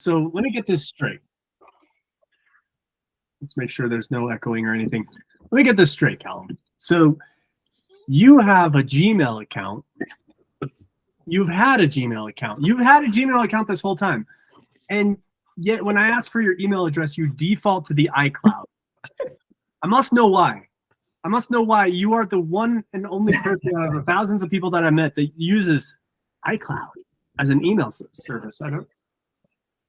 So let me get this straight. Let's make sure there's no echoing or anything. Let me get this straight, Callum. So you have a Gmail account. You've had a Gmail account. You've had a Gmail account this whole time. And yet when I ask for your email address, you default to the iCloud. I must know why. I must know why. You are the one and only person out of the thousands of people that I met that uses iCloud as an email service. I don't.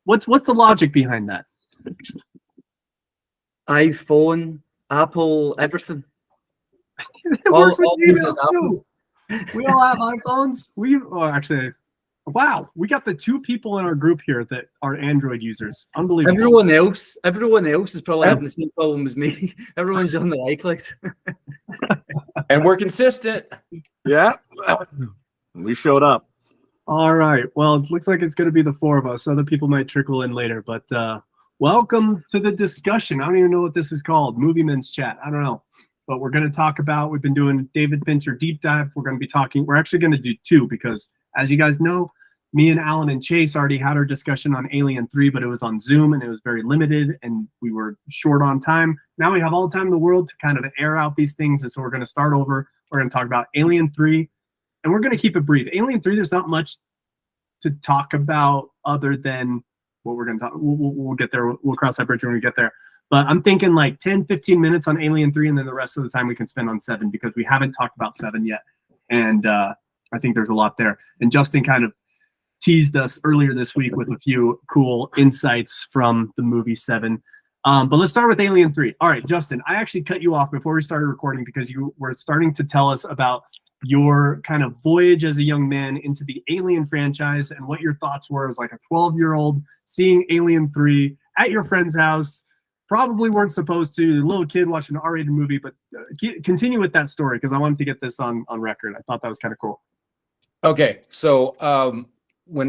What's the logic behind that? iPhone, Apple, everything. It works with email too. We all have iPhones. Actually, wow, we got the two people in our group here that are Android users. Unbelievable. Everyone else is probably having the same problem as me. Everyone's on the iCloud. And we're consistent. Yeah. We showed up. All right. Well, it looks like it's going to be the four of us. Other people might trickle in later, but welcome to the discussion. I don't even know what this is called. Movie Men's Chat. I don't know. But we're going to talk about, we've been doing David Fincher deep dive. We're going to be talking, we're actually going to do two because as you guys know, me and Alan and Chase already had our discussion on Alien 3, but it was on Zoom and it was very limited and we were short on time. Now we have all the time in the world to kind of air out these things. And so we're going to start over. We're going to talk about Alien 3 and we're going to keep it brief. Alien 3, there's not much to talk about other than what we're going to talk. We'll get there. We'll cross that bridge when we get there. But I'm thinking like 10, 15 minutes on Alien 3, and then the rest of the time we can spend on 7 because we haven't talked about 7 yet. And I think there's a lot there. And Justin kind of teased us earlier this week with a few cool insights from the movie 7. But let's start with Alien 3. All right, Justin, I actually cut you off before we started recording because you were starting to tell us about your kind of voyage as a young man into the Alien franchise and what your thoughts were as like a 12-year-old seeing Alien 3 at your friend's house. Probably weren't supposed to, a little kid watching an R-rated movie, but continue with that story because I wanted to get this on record. I thought that was kind of cool. Okay, so when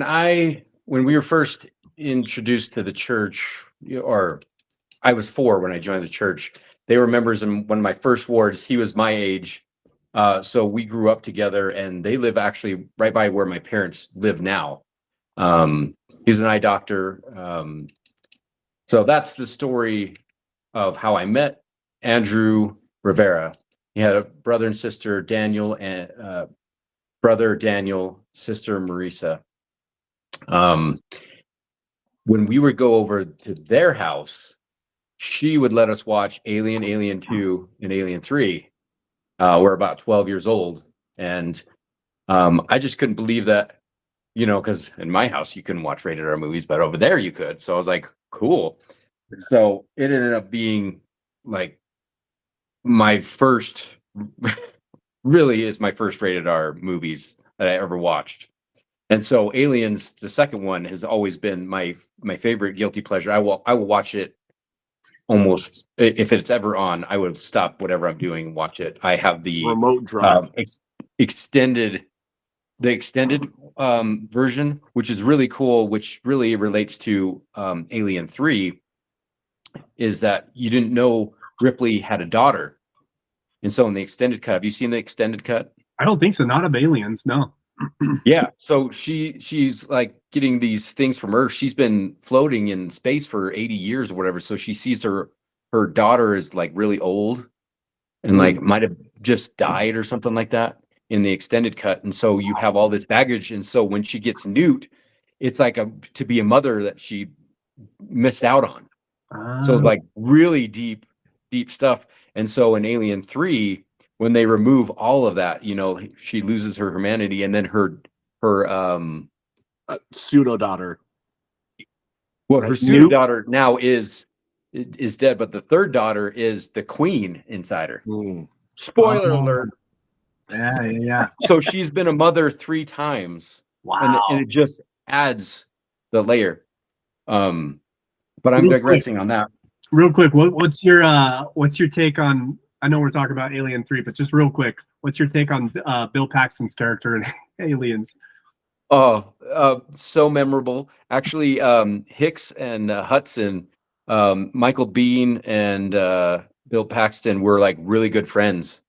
we were first introduced to the church, or I was 4 when I joined the church, they were members in one of my first wards. He was my age, so we grew up together, and they live actually right by where my parents live now. He's an eye doctor. So that's the story of how I met Andrew Rivera. He had a brother and sister, Daniel, and brother Daniel, sister Marisa. When we would go over to their house, she would let us watch Alien, Alien 2, and Alien 3. We're about 12 years old. And I just couldn't believe that, because in my house, you couldn't watch rated R movies, but over there you could. So I was like, cool. So it ended up being like my first, really is my first rated R movies that I ever watched. And so Aliens, the second one, has always been my favorite guilty pleasure. I will watch it almost, if it's ever on, I would stop whatever I'm doing and watch it. I have the remote drive extended version, which is really cool, which really relates to Alien 3, is that you didn't know Ripley had a daughter. And so in the extended cut, have you seen the extended cut? I don't think so. Not of Aliens, no. Yeah. So she's like getting these things from Earth. She's been floating in space for 80 years or whatever. So she sees her daughter is like really old and like might have just died or something like that in the extended cut. And so you have all this baggage. And so when she gets nuked, it's like to be a mother that she missed out on. So it's like really deep stuff. And so in Alien 3, when they remove all of that, she loses her humanity, and then her pseudo daughter. Well, her pseudo daughter now is dead, but the third daughter is the queen inside her. Spoiler alert. Yeah. So she's been a mother 3 times. Wow. And it just adds the layer. But I'm digressing on that. Real quick, what's your take on? I know we're talking about Alien 3, but just real quick, what's your take on Bill Paxton's character in Aliens? Oh, so memorable. Actually, Hicks and Hudson, Michael Biehn and Bill Paxton were like really good friends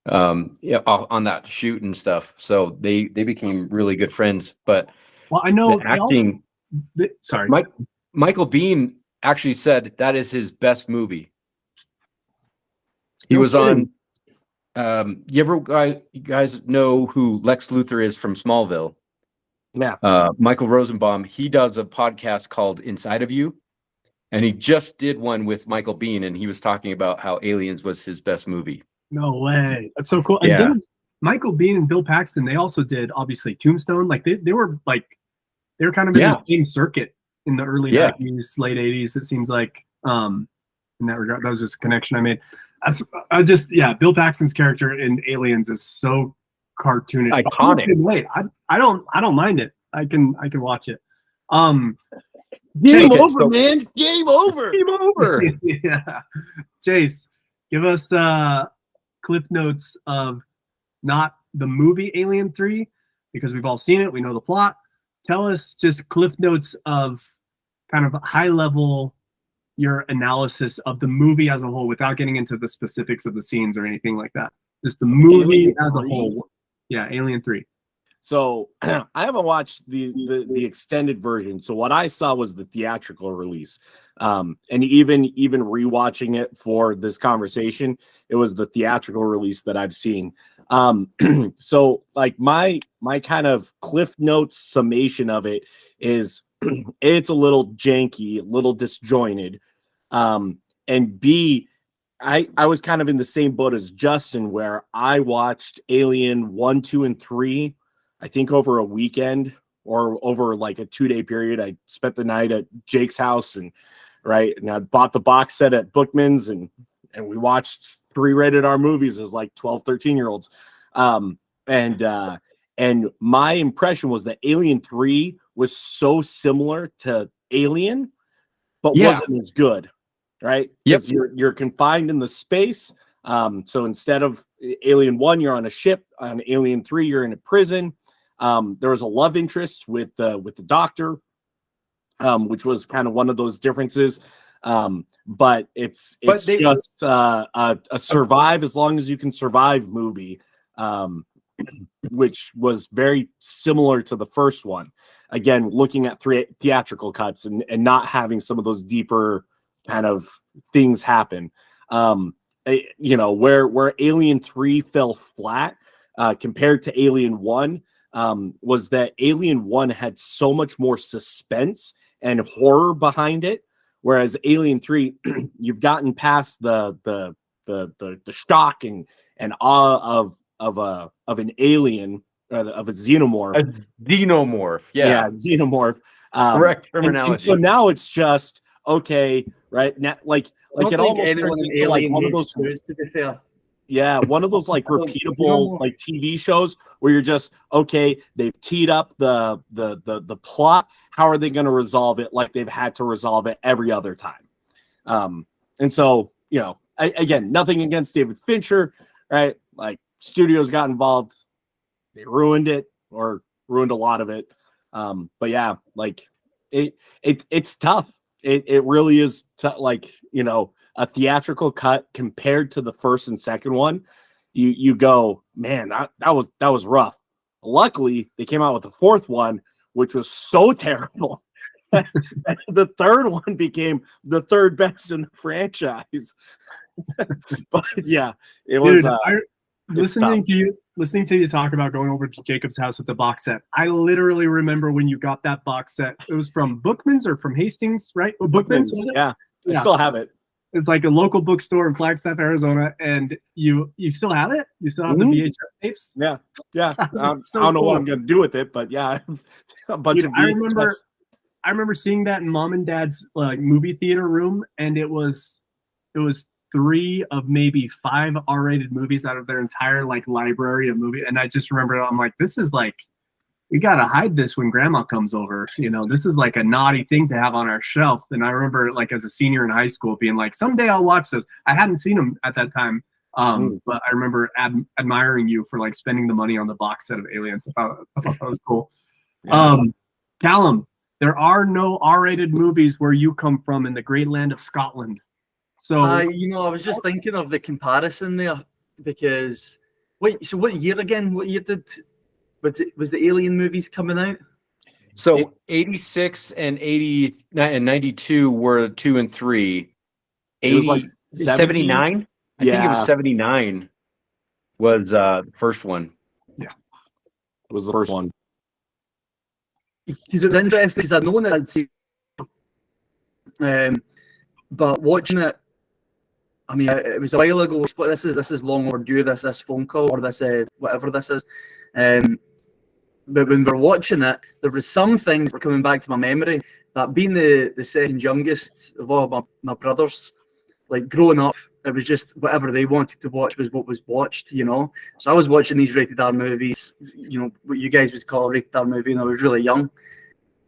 on that shoot and stuff. So they became really good friends. But well, I know the acting. Sorry. Michael Biehn actually said that is his best movie. He No was kidding. on. You guys know who Lex Luthor is from Smallville? Yeah. Michael Rosenbaum. He does a podcast called Inside of You, and he just did one with Michael Biehn, and he was talking about how Aliens was his best movie. No way. That's so cool. Yeah. And didn't Michael Biehn and Bill Paxton, they also did obviously Tombstone. Like they were kind of in the same circuit in the early 90s, late 80s. It seems like in that regard. That was just a connection I made. Bill Paxton's character in Aliens is so cartoonish. Iconic. Wait, I don't mind it. I can watch it. Game over, man. Game over. Game over. Yeah. Chase, give us cliff notes of not the movie Alien 3, because we've all seen it. We know the plot. Tell us just cliff notes of kind of high level your analysis of the movie as a whole without getting into the specifics of the scenes or anything like that. Just the movie Alien as a 3. whole. Yeah, Alien 3. So I haven't watched the extended version. So what I saw was the theatrical release. And even rewatching it for this conversation, it was the theatrical release that I've seen. So like my kind of Cliff Notes summation of it is it's a little janky, a little disjointed. And B, I was kind of in the same boat as Justin, where I watched Alien 1, 2, and 3, I think over a weekend or over like a 2-day period. I spent the night at Jake's house and I bought the box set at Bookman's and we watched 3 rated R movies as like 12, 13-year-olds. And my impression was that Alien 3 was so similar to Alien, but wasn't as good. Right? Yep. You're confined in the space. So instead of Alien 1, you're on a ship. On Alien 3, you're in a prison. There was a love interest with the doctor, which was kind of one of those differences. But it's just a survive as long as you can survive movie, which was very similar to the first one. Again, looking at 3 theatrical cuts and not having some of those deeper kind of things happen. Where Alien 3 fell flat compared to Alien 1 was that Alien 1 had so much more suspense and horror behind it, whereas Alien 3 you've gotten past the shock and awe of an alien, of a xenomorph. A xenomorph. Yeah, xenomorph. Correct terminology. And so now it's just okay, right? Now, like it almost anyone turns in into like Alien one of needs those. shoes, to be fair. Yeah, one of those like repeatable like TV shows where you're just okay. They've teed up the plot. How are they going to resolve it? Like they've had to resolve it every other time. And so again, nothing against David Fincher, right? Like studios got involved, they ruined it or ruined a lot of it. But yeah, like it's tough. It really is like a theatrical cut compared to the first and second one, you go, man, that was rough. Luckily, they came out with the fourth one, which was so terrible. The third one became the third best in the franchise. But yeah, it was. Listening to you talk about going over to Jacob's house with the box set, I literally remember when you got that box set. It was from Bookman's or from Hastings, right? Bookman's, yeah. I still have it. It's like a local bookstore in Flagstaff, Arizona, and you still have it? You still have the VHS tapes? Yeah. I don't know what I'm gonna do with it, but yeah, I have a bunch of VHS. I remember seeing that in Mom and Dad's movie theater room, and it was 3 of maybe 5 R-rated movies out of their entire library of movies. And I just remember, I'm like, this is we gotta hide this when grandma comes over. This is like a naughty thing to have on our shelf. And I remember as a senior in high school being like, someday I'll watch this. I hadn't seen them at that time. But I remember admiring you for spending the money on the box set of Aliens. I thought that was cool. Yeah. Callum, there are no R-rated movies where you come from in the great land of Scotland. So I was just thinking of the comparison there, because what year again? What year was the Alien movies coming out? So 86 and 80 and 92 were 2 and 3. It was like 79? I think it was Yeah. 79 was the first one. It was the first one. Because it was interesting because I'd known it, I'd seen, but watching it, I mean, it was a while ago. But this is long overdue. This phone call or this whatever this is. But when we were watching it, there was some things that were coming back to my memory. That being the second youngest of all my brothers, like growing up, it was just whatever they wanted to watch was what was watched, you know. So I was watching these rated R movies, you know, what you guys would call a rated R movie, and I was really young.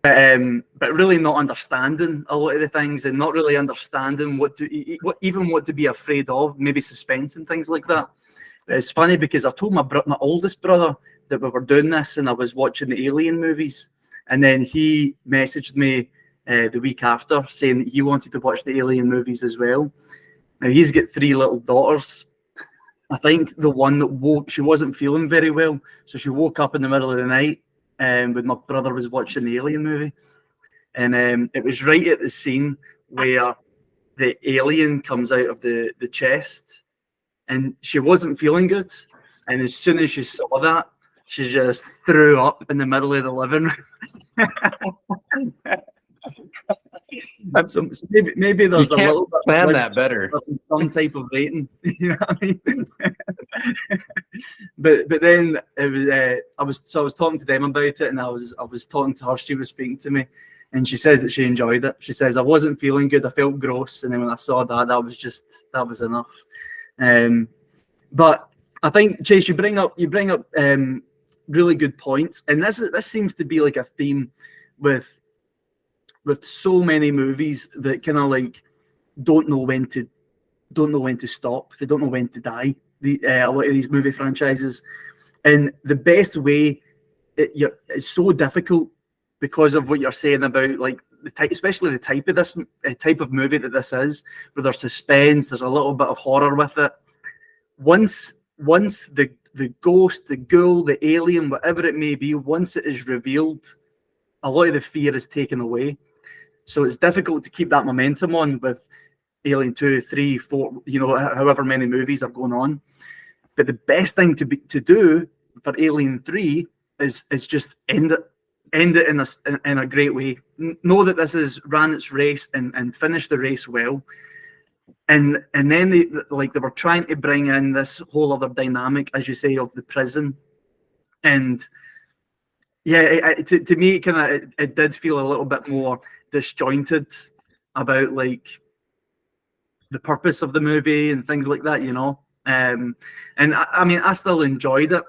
But really not understanding a lot of the things, and not really understanding what to be afraid of, maybe suspense and things like that. But it's funny because I told my oldest brother that we were doing this, and I was watching the Alien movies, and then he messaged me the week after saying that he wanted to watch the Alien movies as well. Now he's got 3 little daughters. I think the one that she wasn't feeling very well, so she woke up in the middle of the night when my brother was watching the Alien movie, and it was right at the scene where the alien comes out of the chest, and she wasn't feeling good, and as soon as she saw that, she just threw up in the middle of the living room. So maybe there's You a can't little bit plan of that better. some type of rating, you know what I mean? but then it was I was talking to them about it, and I was talking to her. She was speaking to me, and she says that she enjoyed it. She says I wasn't feeling good. I felt gross, and then when I saw that, that was enough. But I think, Chase, you bring up really good points, and this seems to be like a theme with so many movies that kind of like don't know when to stop. They don't know when to die. A lot of these movie franchises, and the best way it's so difficult because of what you're saying about like the type, especially the type of this type of movie that this is, where there's suspense, there's a little bit of horror with it. Once the ghost, the ghoul, the alien, whatever it may be, once it is revealed, a lot of the fear is taken away. So it's difficult to keep that momentum on with Alien 2, 3, 4, you know, however many movies are going on. But the best thing to do for Alien 3 is just end it in a great way. Know that this has ran its race and finished the race well. And then they were trying to bring in this whole other dynamic, as you say, of the prison. And yeah, to me, it did feel a little bit more disjointed about like the purpose of the movie and things like that, you know. And I mean, I still enjoyed it,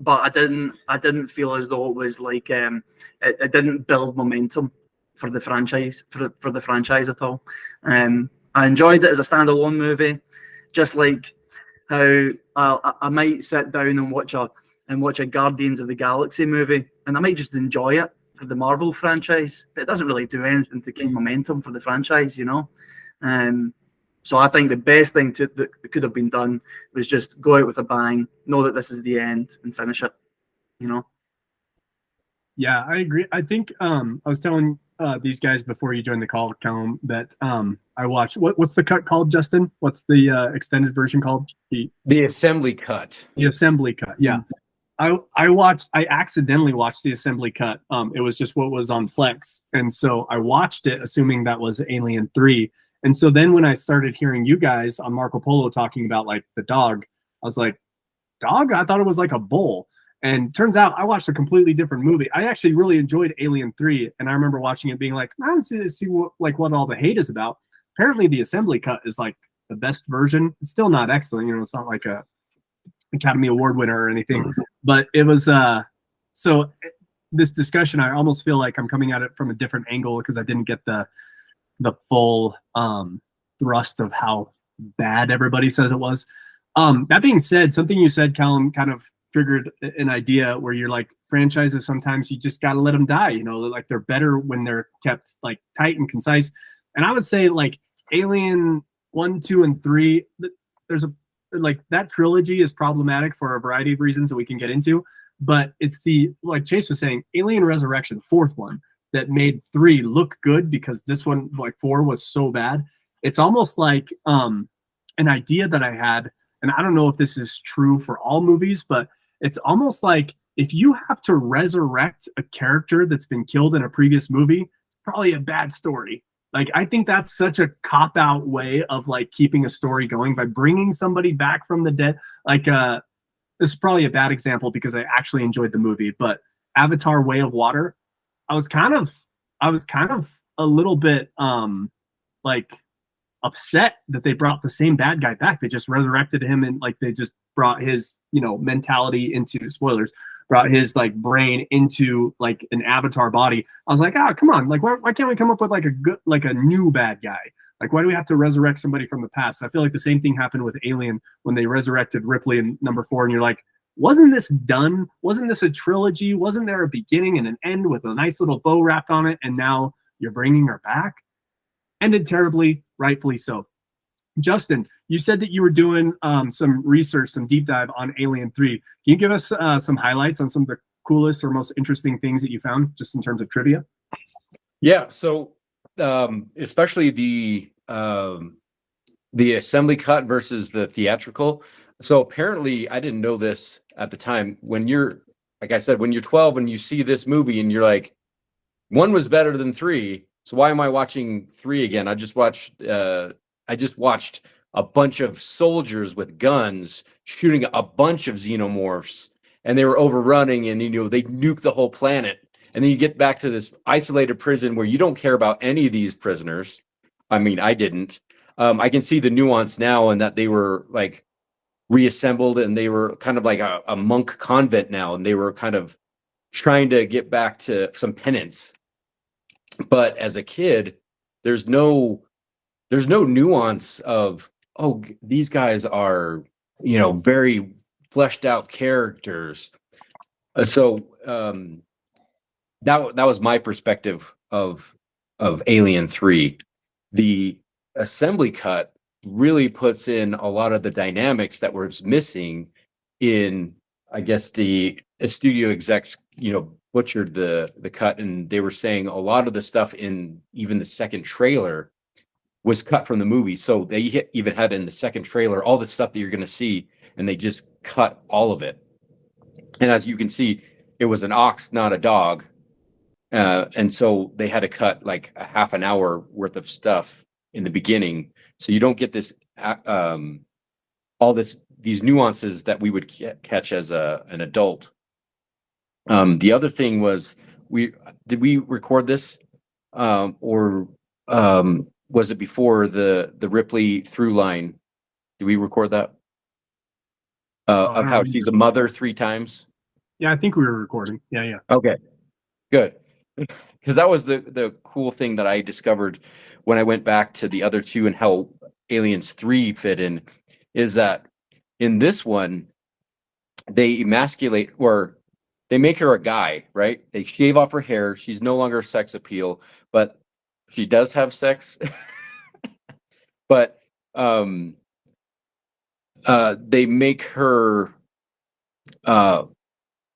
but I didn't feel as though it was like it didn't build momentum for the franchise for the franchise at all. I enjoyed it as a standalone movie, just like how I might sit down and watch a Guardians of the Galaxy movie, and I might just enjoy it for the Marvel franchise, but it doesn't really do anything to gain momentum for the franchise, you know. So I think the best thing that could have been done was just go out with a bang, know that this is the end, and finish it, you know. Yeah, I agree. I think I was telling these guys before you joined the call, Callum, that I watched what's the cut called, Justin? What's the extended version called? The assembly cut. The assembly cut. Yeah. I accidentally watched the assembly cut. It was just what was on Plex. And so I watched it assuming that was Alien 3. And so then when I started hearing you guys on Marco Polo talking about like the dog, I was like, dog? I thought it was like a bull. And turns out I watched a completely different movie. I actually really enjoyed Alien 3. And I remember watching it being like, I don't see what all the hate is about. Apparently the assembly cut is like the best version. It's still not excellent. You know, it's not like a Academy Award winner or anything, but it was so this discussion, I almost feel like I'm coming at it from a different angle because I didn't get the full thrust of how bad everybody says it was. That being said, something you said, Callum, kind of triggered an idea where you're like, franchises, sometimes you just got to let them die, you know, like they're better when they're kept like tight and concise. And I would say like Alien 1, 2, and 3, there's a like that trilogy is problematic for a variety of reasons that we can get into. but it's the, like Chase was saying, Alien Resurrection, fourth one, that made 3 look good because this one, like 4, was so bad. It's almost like an idea that I had, and I don't know if this is true for all movies, but it's almost like if you have to resurrect a character that's been killed in a previous movie, it's probably a bad story. Like, I think that's such a cop-out way of like keeping a story going by bringing somebody back from the dead. Like, this is probably a bad example because I actually enjoyed the movie, but Avatar: Way of Water, I was kind of a little bit like upset that they brought the same bad guy back. They just resurrected him, and like they just brought his, you know, mentality into, spoilers, brought his like brain into like an avatar body. I was like, ah, come on, like why can't we come up with like a good, like a new bad guy? Like, why do we have to resurrect somebody from the past? I feel like the same thing happened with Alien when they resurrected Ripley in number 4, and you're like, wasn't this done? Wasn't this a trilogy? Wasn't there a beginning and an end with a nice little bow wrapped on it? And now you're bringing her back? Ended terribly, rightfully so. Justin, you said that you were doing some research, some deep dive on Alien 3. Can you give us some highlights on some of the coolest or most interesting things that you found, just in terms of trivia? Yeah, so especially the assembly cut versus the theatrical. So apparently, I didn't know this at the time. When you're, like I said, when you're 12 and you see this movie and you're like, 1 was better than 3, so why am I watching 3 again? I just watched a bunch of soldiers with guns shooting a bunch of xenomorphs, and they were overrunning, and you know they nuked the whole planet. And then you get back to this isolated prison where you don't care about any of these prisoners. I mean, I didn't. I can see the nuance now, and that they were like reassembled, and they were kind of like a monk convent now, and they were kind of trying to get back to some penance. But as a kid, there's no nuance of, oh, these guys are, you know, very fleshed out characters. So that was my perspective of Alien 3. The assembly cut really puts in a lot of the dynamics that was missing in, I guess, the studio execs, you know, butchered the cut, and they were saying a lot of the stuff in even the second trailer was cut from the movie. So they even had in the second trailer all the stuff that you're going to see, and they just cut all of it. And as you can see, it was an ox, not a dog. And so they had to cut like a half an hour worth of stuff in the beginning. So you don't get this, these nuances that we would catch as an adult. The other thing was, did we record this? Or was it before the Ripley through line? Did we record that? Of how she's a mother 3 times? Yeah, I think we were recording. Yeah. Okay, good. Because that was the cool thing that I discovered when I went back to the other 2 and how Aliens 3 fit in, is that in this one, they emasculate, or they make her a guy, right? They shave off her hair. She's no longer sex appeal, but she does have sex. But they make her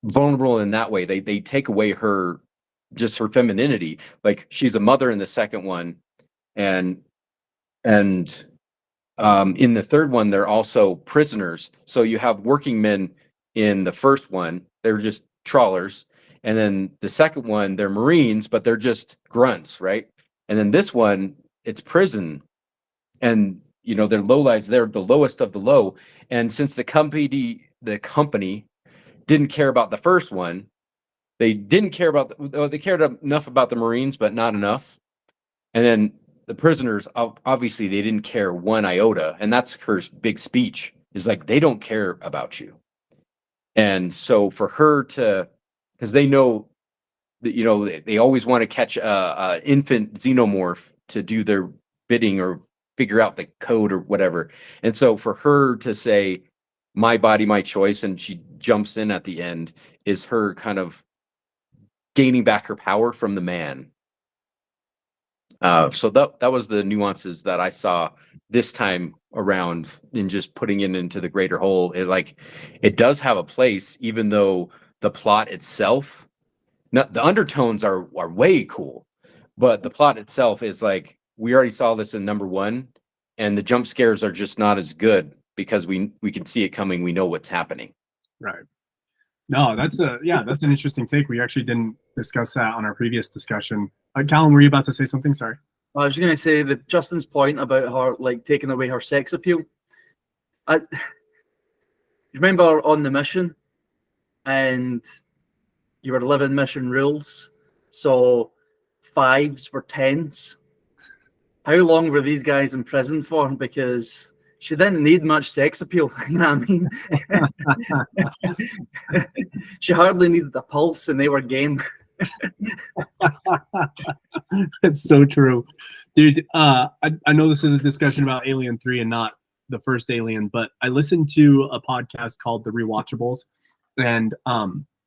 vulnerable in that way. They take away her femininity. Like, she's a mother in the second one, and in the third one they're also prisoners. So you have working men in the first one, they're just trawlers, and then the second one they're Marines, but they're just grunts, right? And then this one, it's prison, and you know, they're lowlives, they're the lowest of the low. And since the company didn't care about the first one, they didn't care about they cared enough about the Marines, but not enough. And then the prisoners, obviously they didn't care 1 iota, and that's her big speech, is like, they don't care about you. And so for her to, because they know that, you know, they always want to catch a infant xenomorph to do their bidding or figure out the code or whatever. And so for her to say, my body, my choice, and she jumps in at the end, is her kind of gaining back her power from the man. So that was the nuances that I saw this time around in just putting it into the greater whole. It does have a place, even though the plot itself. No, the undertones are way cool, but the plot itself is like, we already saw this in number one, and the jump scares are just not as good because we can see it coming. We know what's happening. Right. No, that's an interesting take. We actually didn't discuss that on our previous discussion. Callum, were you about to say something? Sorry. I was going to say that Justin's point about her like taking away her sex appeal. You remember on the mission, and you were living mission rules, so 5s were 10s. How long were these guys in prison for? Because she didn't need much sex appeal. You know what I mean? She hardly needed a pulse, and they were game. It's so true, dude. I know this is a discussion about Alien 3 and not the first Alien, but I listened to a podcast called The Rewatchables, and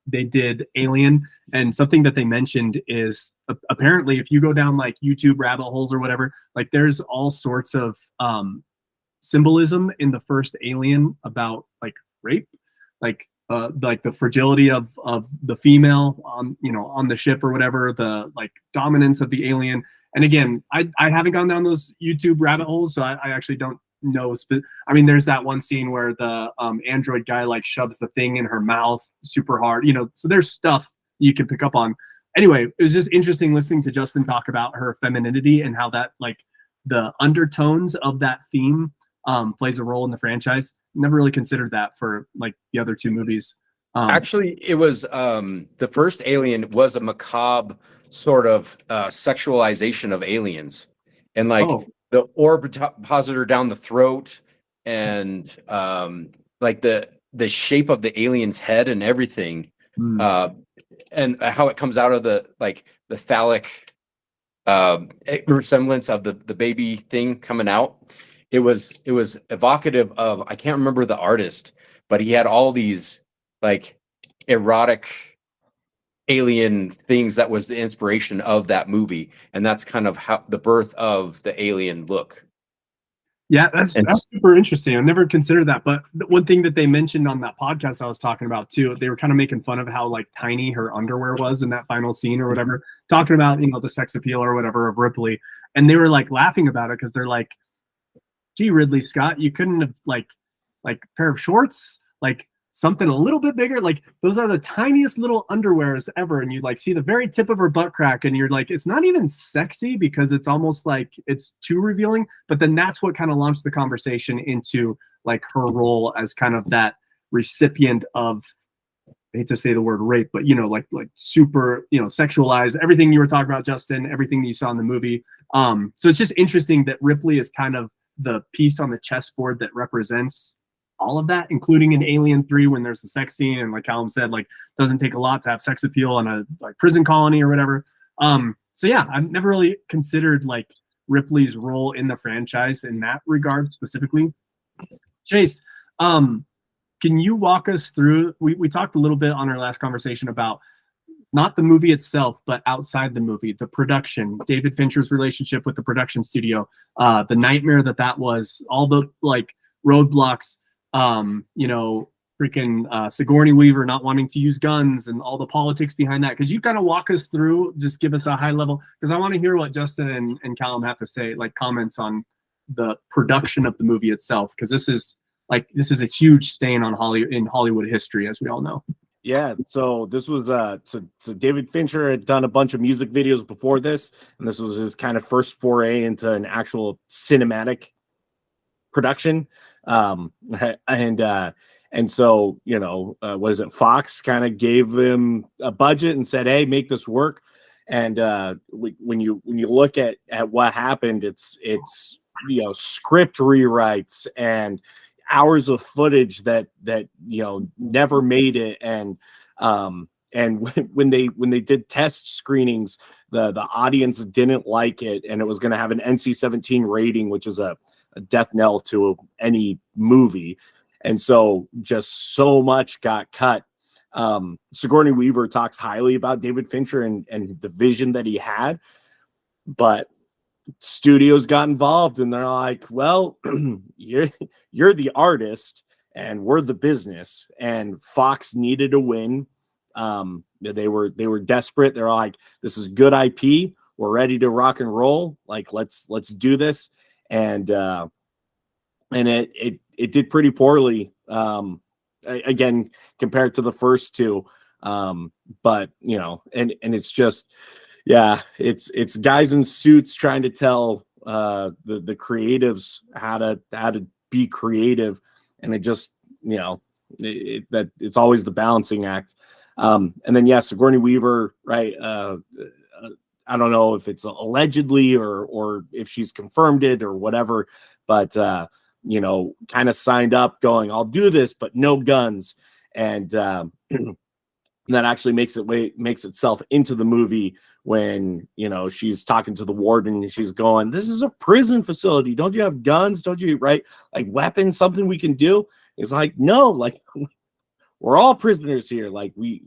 they did Alien, and something that they mentioned is apparently if you go down like YouTube rabbit holes or whatever, like there's all sorts of symbolism in the first Alien about like rape, like the fragility of the female on on the ship or whatever, the like dominance of the alien. And again, I haven't gone down those YouTube rabbit holes, so I actually don't know. I mean, there's that one scene where the android guy like shoves the thing in her mouth super hard, so there's stuff you can pick up on. Anyway, it was just interesting listening to Justin talk about her femininity and how that like the undertones of that theme plays a role in the franchise. Never really considered that for like the other two movies. Actually, it was the first Alien was a macabre sort of sexualization of aliens, and like the orbipositor down the throat, and like the shape of the alien's head and everything, and how it comes out of the phallic resemblance of the baby thing coming out. It was evocative of, I can't remember the artist, but he had all these like erotic alien things that was the inspiration of that movie, and that's kind of how the birth of the alien look. Yeah, that's super interesting. I've never considered that, but one thing that they mentioned on that podcast I was talking about too, they were kind of making fun of how like tiny her underwear was in that final scene or whatever, talking about the sex appeal or whatever of Ripley, and they were like laughing about it because they're like, gee, Ridley Scott, you couldn't have like a pair of shorts, like something a little bit bigger. Like those are the tiniest little underwears ever, and you like see the very tip of her butt crack, and you're like, it's not even sexy because it's almost like it's too revealing. But then that's what kind of launched the conversation into like her role as kind of that recipient of, I hate to say the word rape, but like super sexualized, everything you were talking about, Justin, everything that you saw in the movie. So it's just interesting that Ripley is kind of the piece on the chessboard that represents all of that, including in Alien 3 when there's the sex scene, and like Callum said, like doesn't take a lot to have sex appeal on a like prison colony or whatever. So yeah, I've never really considered like Ripley's role in the franchise in that regard specifically. Chase, can you walk us through, we talked a little bit on our last conversation about not the movie itself, but outside the movie, the production, David Fincher's relationship with the production studio, the nightmare that was, all the like roadblocks, freaking Sigourney Weaver not wanting to use guns and all the politics behind that. Could you kind of walk us through, just give us a high level, because I want to hear what Justin and Callum have to say, like comments on the production of the movie itself, because this is a huge stain on Hollywood history, as we all know. Yeah, so this was so David Fincher had done a bunch of music videos before this, and this was his kind of first foray into an actual cinematic production. And so what is it? Fox kind of gave him a budget and said, "Hey, make this work." And when you look at what happened, it's script rewrites and hours of footage that never made it, and when they did test screenings, the audience didn't like it, and it was going to have an NC-17 rating, which is a death knell to any movie, and so just so much got cut. Sigourney Weaver talks highly about David Fincher and the vision that he had, but studios got involved, and they're like, well, you're the artist and we're the business, and Fox needed a win. They were desperate. They're like, this is good IP. We're ready to rock and roll. Like, let's do this. And it did pretty poorly. Again, compared to the first two. But you know, and it's just, yeah, it's guys in suits trying to tell the creatives how to be creative, and it just, you know, that it's always the balancing act. And then Sigourney Weaver, right? I don't know if it's allegedly or if she's confirmed it or whatever, but you know, kind of signed up going, I'll do this, but no guns. And that actually makes itself into the movie when, you know, she's talking to the warden and she's going, this is a prison facility. Don't you have guns? Don't you, right? Like weapons, something we can do? It's like, no, like we're all prisoners here. Like we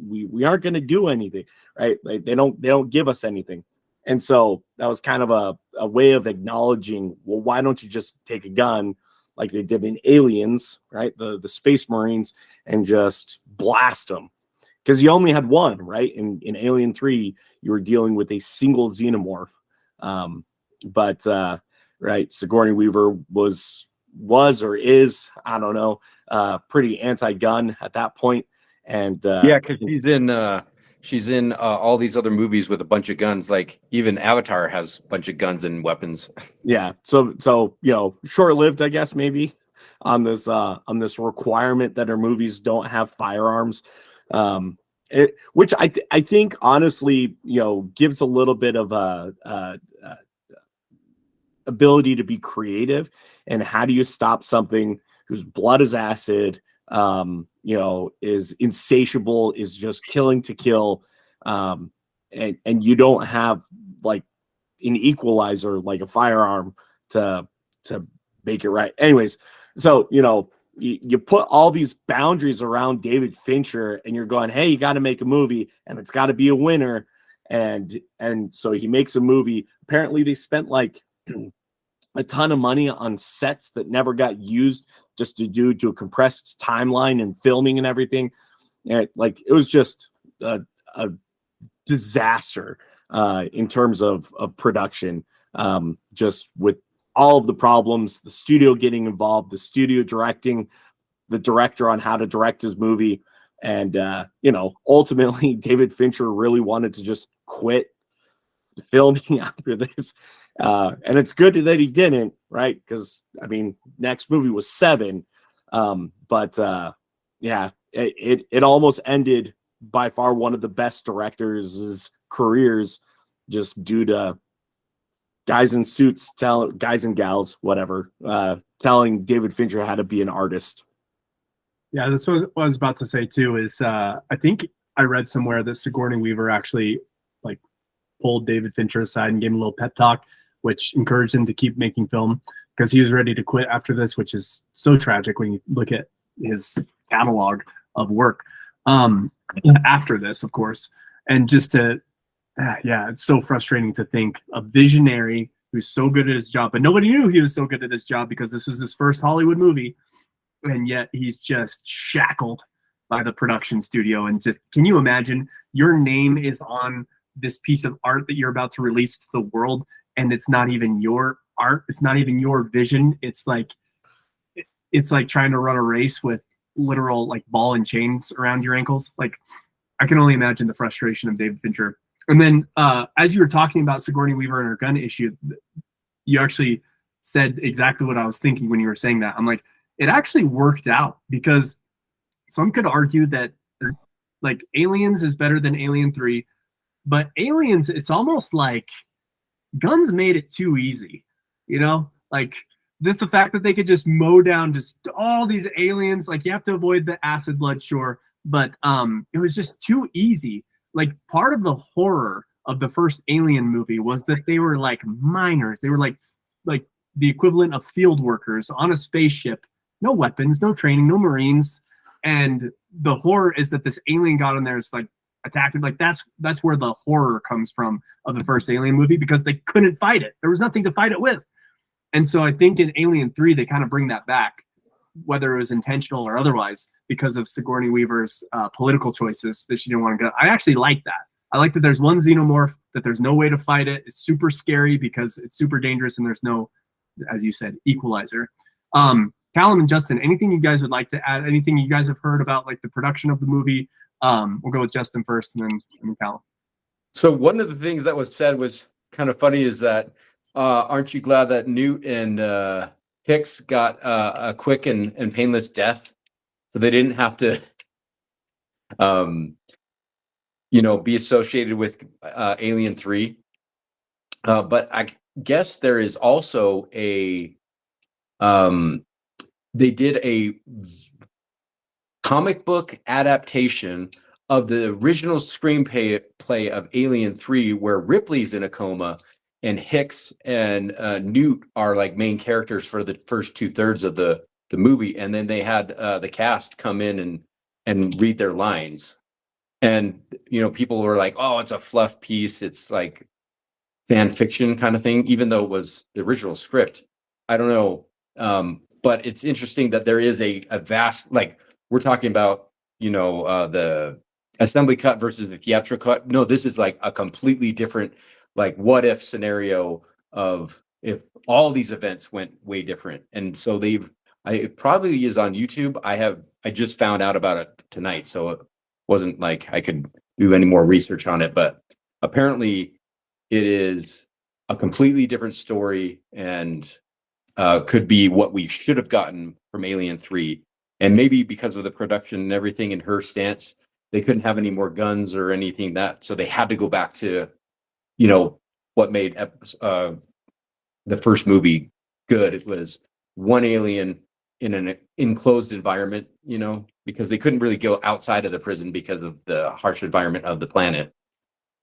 aren't going to do anything, right? Like they don't give us anything. And so that was kind of a way of acknowledging, well, why don't you just take a gun like they did in Aliens, right? The Space Marines, and just blast them. Because you only had one, right? In Alien 3, you were dealing with a single xenomorph. Right, Sigourney Weaver was or is, I don't know, pretty anti-gun at that point. And yeah, because she's in all these other movies with a bunch of guns. Like even Avatar has a bunch of guns and weapons. Yeah, so you know, short-lived, I guess, maybe on this requirement that her movies don't have firearms. Which I think honestly, you know, gives a little bit of a ability to be creative. And how do you stop something whose blood is acid, you know, is insatiable, is just killing to kill, and you don't have like an equalizer, like a firearm to make it right. Anyways, so you know, you put all these boundaries around David Fincher, and you're going, hey, you got to make a movie, and it's got to be a winner. And so he makes a movie. Apparently, they spent like a ton of money on sets that never got used, just to a compressed timeline and filming and everything. And like it was just a disaster in terms of production. Just with all of the problems, the studio getting involved, the studio directing, the director on how to direct his movie. And, you know, ultimately David Fincher really wanted to just quit filming after this. And it's good that he didn't, right? Because, I mean, next movie was Seven. Yeah, it almost ended by far one of the best directors' careers, just due to guys in suits, guys and gals, whatever, telling David Fincher how to be an artist. Yeah, that's what I was about to say too. Is I think I read somewhere that Sigourney Weaver actually like pulled David Fincher aside and gave him a little pep talk, which encouraged him to keep making film because he was ready to quit after this, which is so tragic when you look at his catalog of work after this, of course. And just to yeah, it's so frustrating to think a visionary who's so good at his job, but nobody knew he was so good at his job because this was his first Hollywood movie, and yet he's just shackled by the production studio. And just, can you imagine your name is on this piece of art that you're about to release to the world, and it's not even your art, it's not even your vision. It's like trying to run a race with literal like ball and chains around your ankles. Like, I can only imagine the frustration of David Fincher. And then as you were talking about Sigourney Weaver and her gun issue, you actually said exactly what I was thinking when you were saying that. I'm like, it actually worked out, because some could argue that like Aliens is better than Alien 3, but Aliens, it's almost like guns made it too easy, you know? Like just the fact that they could just mow down just all these aliens, like you have to avoid the acid blood, sure, but it was just too easy. Like part of the horror of the first Alien movie was that they were like miners. They were like the equivalent of field workers on a spaceship, no weapons, no training, no Marines. And the horror is that this alien got in there, is like attacked him. Like that's where the horror comes from of the first Alien movie, because they couldn't fight it. There was nothing to fight it with. And so I think in Alien 3, they kind of bring that back. whether it was intentional or otherwise, because of Sigourney Weaver's political choices that she didn't want to go. I actually like that. I like that there's one xenomorph, that there's no way to fight it. It's super scary because it's super dangerous, and there's no, as you said, equalizer. Callum and Justin, anything you guys would like to add? Anything you guys have heard about like the production of the movie? We'll go with Justin first, and then Callum. So one of the things that was said was kind of funny is that aren't you glad that Newt and Hicks got a quick and painless death, so they didn't have to, be associated with Alien 3. But I guess there is also a they did a comic book adaptation of the original screenplay of Alien 3, where Ripley's in a coma and Hicks and Newt are like main characters for the first 2/3 of the movie. And then they had the cast come in and read their lines. And, people were like, oh, it's a fluff piece. It's like fan fiction kind of thing, even though it was the original script. I don't know. But it's interesting that there is a vast, like, we're talking about, the assembly cut versus the theatrical cut. No, this is like a completely different, like, what if scenario of if all these events went way different. And so it probably is on YouTube. I just found out about it tonight, so it wasn't like I could do any more research on it, but apparently it is a completely different story and could be what we should have gotten from Alien 3. And maybe because of the production and everything and her stance, they couldn't have any more guns or anything so they had to go back to, what made the first movie good. It was one alien in an enclosed environment, because they couldn't really go outside of the prison because of the harsh environment of the planet.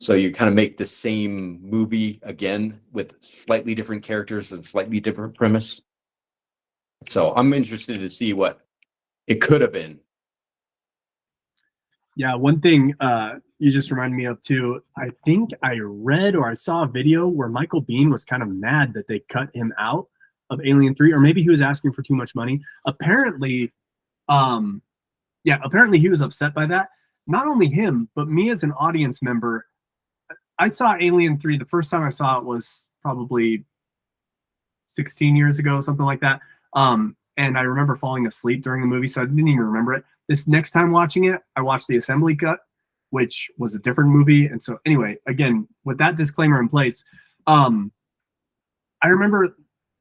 So you kind of make the same movie again with slightly different characters and slightly different premise. So I'm interested to see what it could have been. Yeah, one thing you just reminded me of too, I think I read or I saw a video where Michael Biehn was kind of mad that they cut him out of Alien 3, or maybe he was asking for too much money. Apparently he was upset by that. Not only him, but me as an audience member. I saw Alien 3, the first time I saw it was probably 16 years ago, something like that. And I remember falling asleep during the movie, so I didn't even remember it. This next time watching it, I watched the assembly cut, which was a different movie. And so anyway, again, with that disclaimer in place, I remember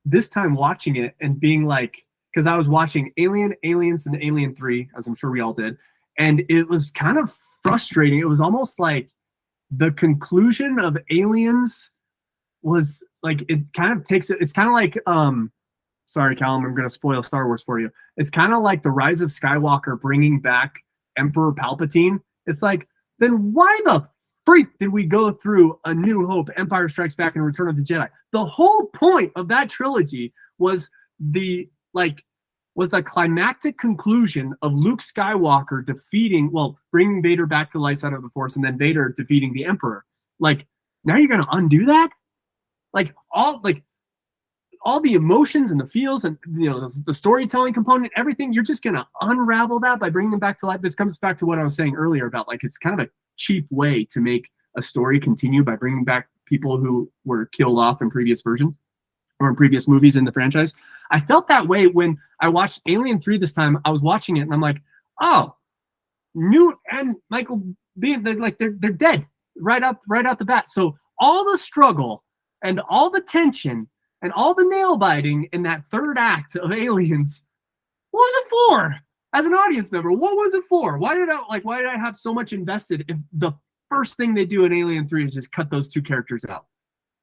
this time watching it and being like, because I was watching Aliens, and Alien 3, as I'm sure we all did. And it was kind of frustrating. It was almost like the conclusion of Aliens was like, it kind of takes it. It's kind of like, sorry, Callum, I'm going to spoil Star Wars for you. It's kind of like the Rise of Skywalker bringing back Emperor Palpatine. It's like, then why the freak did we go through A New Hope, Empire Strikes Back, and Return of the Jedi? The whole point of that trilogy was the climactic conclusion of Luke Skywalker bringing Vader back to the light side of the Force, and then Vader defeating the Emperor. Like, now you're going to undo that? All the emotions and the feels and the storytelling component, everything, you're just going to unravel that by bringing them back to life. This comes back to what I was saying earlier about, like, it's kind of a cheap way to make a story continue by bringing back people who were killed off in previous versions or in previous movies in the franchise. I felt that way when I watched Alien 3 this time. I was watching it and I'm like, oh, Newt and Michael Biehn, they're dead right out the bat. So all the struggle and all the tension and all the nail biting in that third act of Aliens, what was it for? As an audience member, what was it for? Why did I have so much invested if the first thing they do in Alien 3 is just cut those two characters out?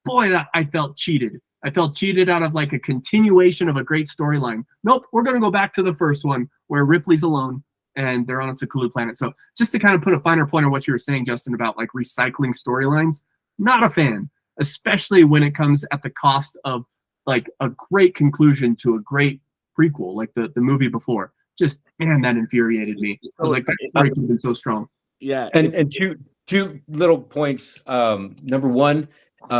Boy, that I felt cheated. I felt cheated out of like a continuation of a great storyline. Nope, we're going to go back to the first one where Ripley's alone and they're on a Sakulu planet. So just to kind of put a finer point on what you were saying, Justin, about like recycling storylines, not a fan, especially when it comes at the cost of like a great conclusion to a great prequel, like the movie before. Just, man, that infuriated me. I was like, that story has been so strong. Yeah. And two little points. Number one,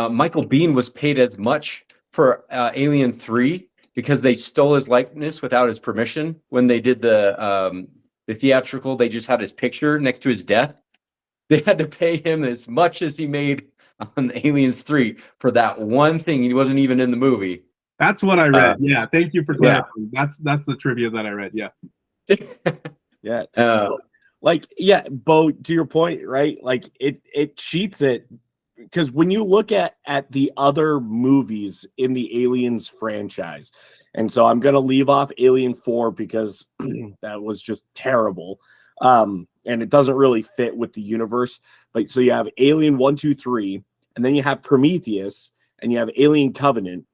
Michael Biehn was paid as much for Alien 3 because they stole his likeness without his permission. When they did the theatrical, they just had his picture next to his death. They had to pay him as much as he made on Aliens 3 for that one thing. He wasn't even in the movie. That's what I read. Yeah, thank you for yeah. clarifying. That's the trivia that I read. Yeah. Yeah. Uh, Like, yeah, Bo, to your point, right? Like it cheats it, because when you look at the other movies in the Aliens franchise, and so I'm gonna leave off Alien 4 because that was just terrible. And it doesn't really fit with the universe. But so you have Alien 1, 2, 3, and then you have Prometheus, and you have Alien Covenant,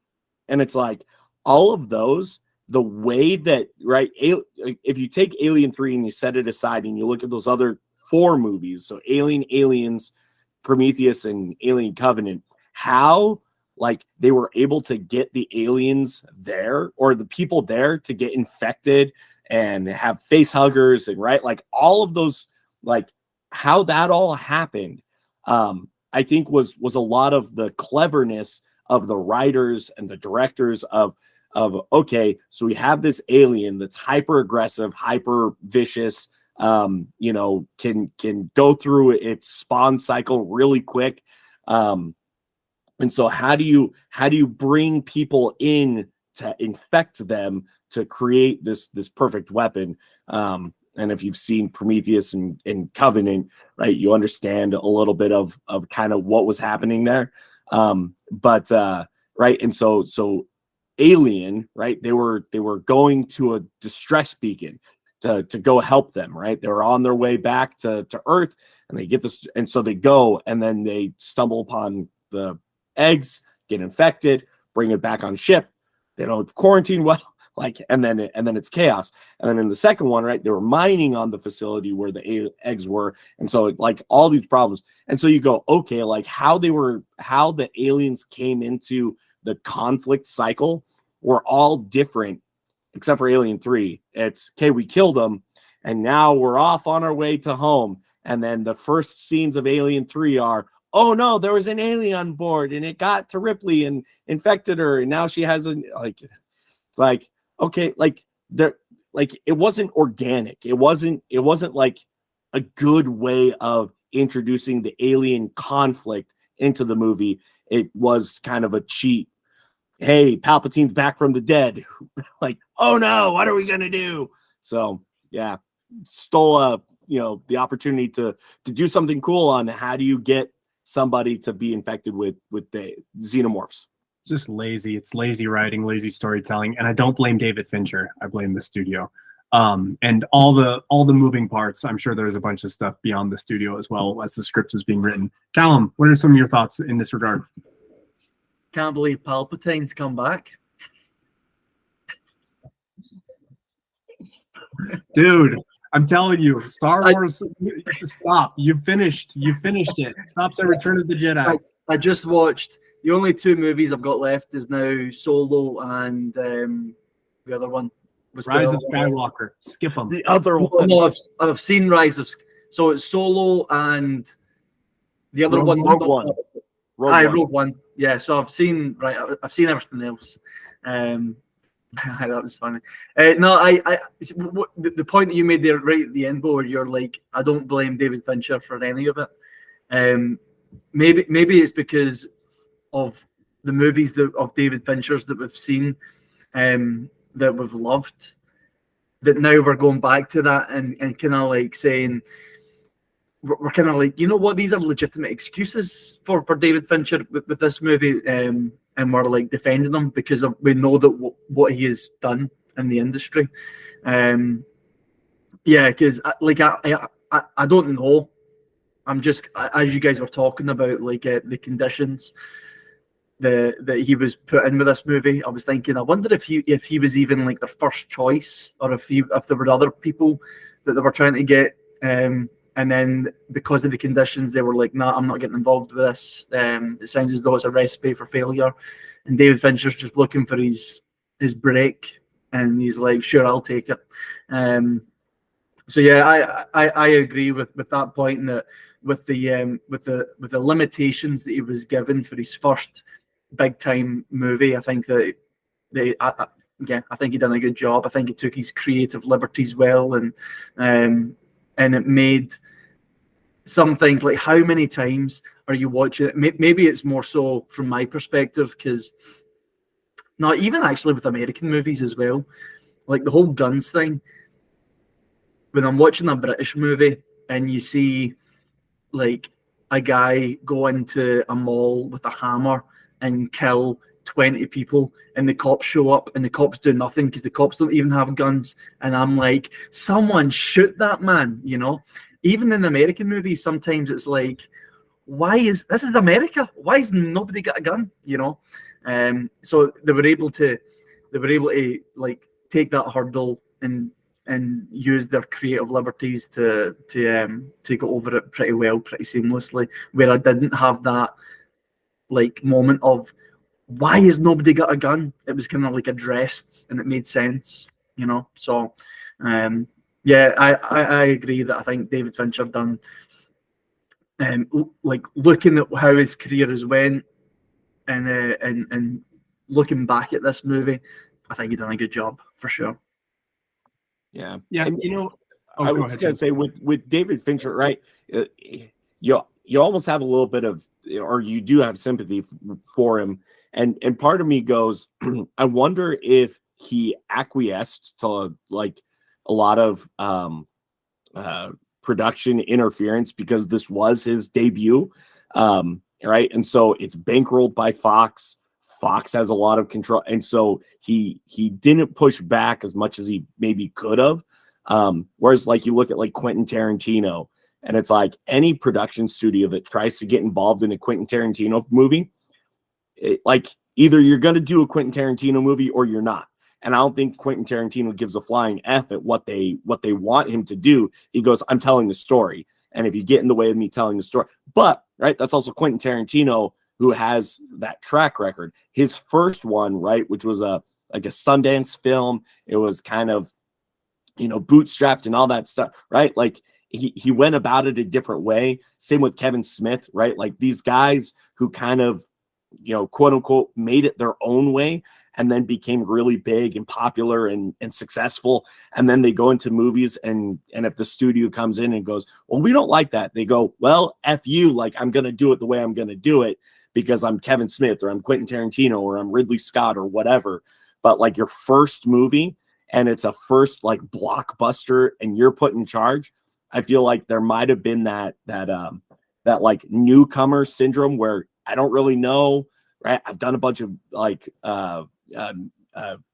and it's like all of those, the way that, right, if you take Alien 3 and you set it aside and you look at those other 4 movies, so Alien, Aliens, Prometheus, and Alien Covenant, how like they were able to get the aliens there, or the people there, to get infected and have face huggers, and right, like all of those, like how that all happened, I think was a lot of the cleverness of the writers and the directors of okay, so we have this alien that's hyper aggressive, hyper vicious, you know, can go through its spawn cycle really quick, and so how do you bring people in to infect them to create this perfect weapon? And if you've seen Prometheus and Covenant, right, you understand a little bit of kind of what was happening there. But right, and so Alien, right, they were going to a distress beacon to go help them, right? They were on their way back to Earth, and they get this, and so they go, and then they stumble upon the eggs, get infected, bring it back on ship. They don't quarantine well, like, and then it's chaos. And then in the second one, right, they were mining on the facility where the eggs were, and so like all these problems. And so you go, okay, like how the aliens came into the conflict cycle were all different, except for Alien 3. It's okay, we killed them, and now we're off on our way to home. And then the first scenes of Alien 3 are, oh no, there was an alien on board, and it got to Ripley and infected her, and now she has a like okay, like there, like it wasn't organic. It wasn't like a good way of introducing the alien conflict into the movie. It was kind of a cheat. Hey, Palpatine's back from the dead. Like, oh no, what are we gonna do? So yeah, stole the opportunity to do something cool on how do you get somebody to be infected with the xenomorphs. Just lazy. It's lazy writing, lazy storytelling, and I don't blame David Fincher. I blame the studio. And all the moving parts. I'm sure there's a bunch of stuff beyond the studio as well as the script was being written. Callum, what are some of your thoughts in this regard? Can't believe Palpatine's come back. Dude, I'm telling you, Star Wars, stop. You finished it. Stops at Return of the Jedi. I just watched, the only 2 movies I've got left is now Solo and the other one was Rise of Skywalker. Skip them. The other one. No, I've seen Rise of, so it's Solo and the other one. Rogue One. Yeah, so I've seen everything else. That was funny. The point that you made there right at the end, where you're like, I don't blame David Fincher for any of it. Maybe it's because of the movies of David Fincher's that we've seen, that we've loved, that now we're going back to that and kind of like saying, we're kind of like, you know what, these are legitimate excuses for David Fincher with this movie, and we're like defending them because we know that what he has done in the industry. Because I don't know. I'm just, as you guys were talking about, like the conditions that he was put in with this movie, I was thinking, I wonder if he was even like their first choice, or if there were other people that they were trying to get, and then because of the conditions, they were like, nah, I'm not getting involved with this. It sounds as though it's a recipe for failure, and David Fincher's just looking for his break, and he's like, sure, I'll take it. So yeah, I agree with that point, and that with the limitations that he was given for his first big time movie, I think that yeah, I think he done a good job. I think he took his creative liberties well, and it made some things like, how many times are you watching it? Maybe it's more so from my perspective, because not even actually with American movies as well, like the whole guns thing. When I'm watching a British movie and you see like a guy go into a mall with a hammer and kill 20 people, and the cops show up and the cops do nothing because the cops don't even have guns, and I'm like, someone shoot that man, you know. Even in American movies sometimes it's like, this is America, why has nobody got a gun, you know? So they were able to like take that hurdle and use their creative liberties to go over it pretty well, pretty seamlessly, where I didn't have that like moment of, why has nobody got a gun? It was kind of like addressed and it made sense, you know. So yeah, I agree that I think David Fincher done, like looking at how his career has went, and looking back at this movie, I think he done a good job for sure. Yeah. Yeah, And you know. I Go was ahead, going Jim. to say with David Fincher, right? You almost have a little bit of, or you do have sympathy for him, and part of me goes, I wonder if he acquiesced to like a lot of production interference because this was his debut, right? And so it's bankrolled by Fox. Fox has a lot of control, and so he didn't push back as much as he maybe could have. Whereas like you look at like Quentin Tarantino, and it's like any production studio that tries to get involved in a Quentin Tarantino movie, like either you're going to do a Quentin Tarantino movie or you're not. And I don't think Quentin Tarantino gives a flying F at what they want him to do. He goes, I'm telling the story. And if you get in the way of me telling the story, but right, that's also Quentin Tarantino, who has that track record. His first one, right, which was like a Sundance film. It was kind of, bootstrapped and all that stuff, right? Like he went about it a different way. Same with Kevin Smith, right? Like these guys who kind of, quote unquote, made it their own way and then became really big and popular and successful. And then they go into movies and if the studio comes in and goes, well, we don't like that. They go, well, F you, like I'm going to do it the way I'm going to do it because I'm Kevin Smith or I'm Quentin Tarantino or I'm Ridley Scott or whatever. But like your first movie, and it's a first like blockbuster and you're put in charge, I feel like there might have been that like newcomer syndrome where I don't really know, right? I've done a bunch of like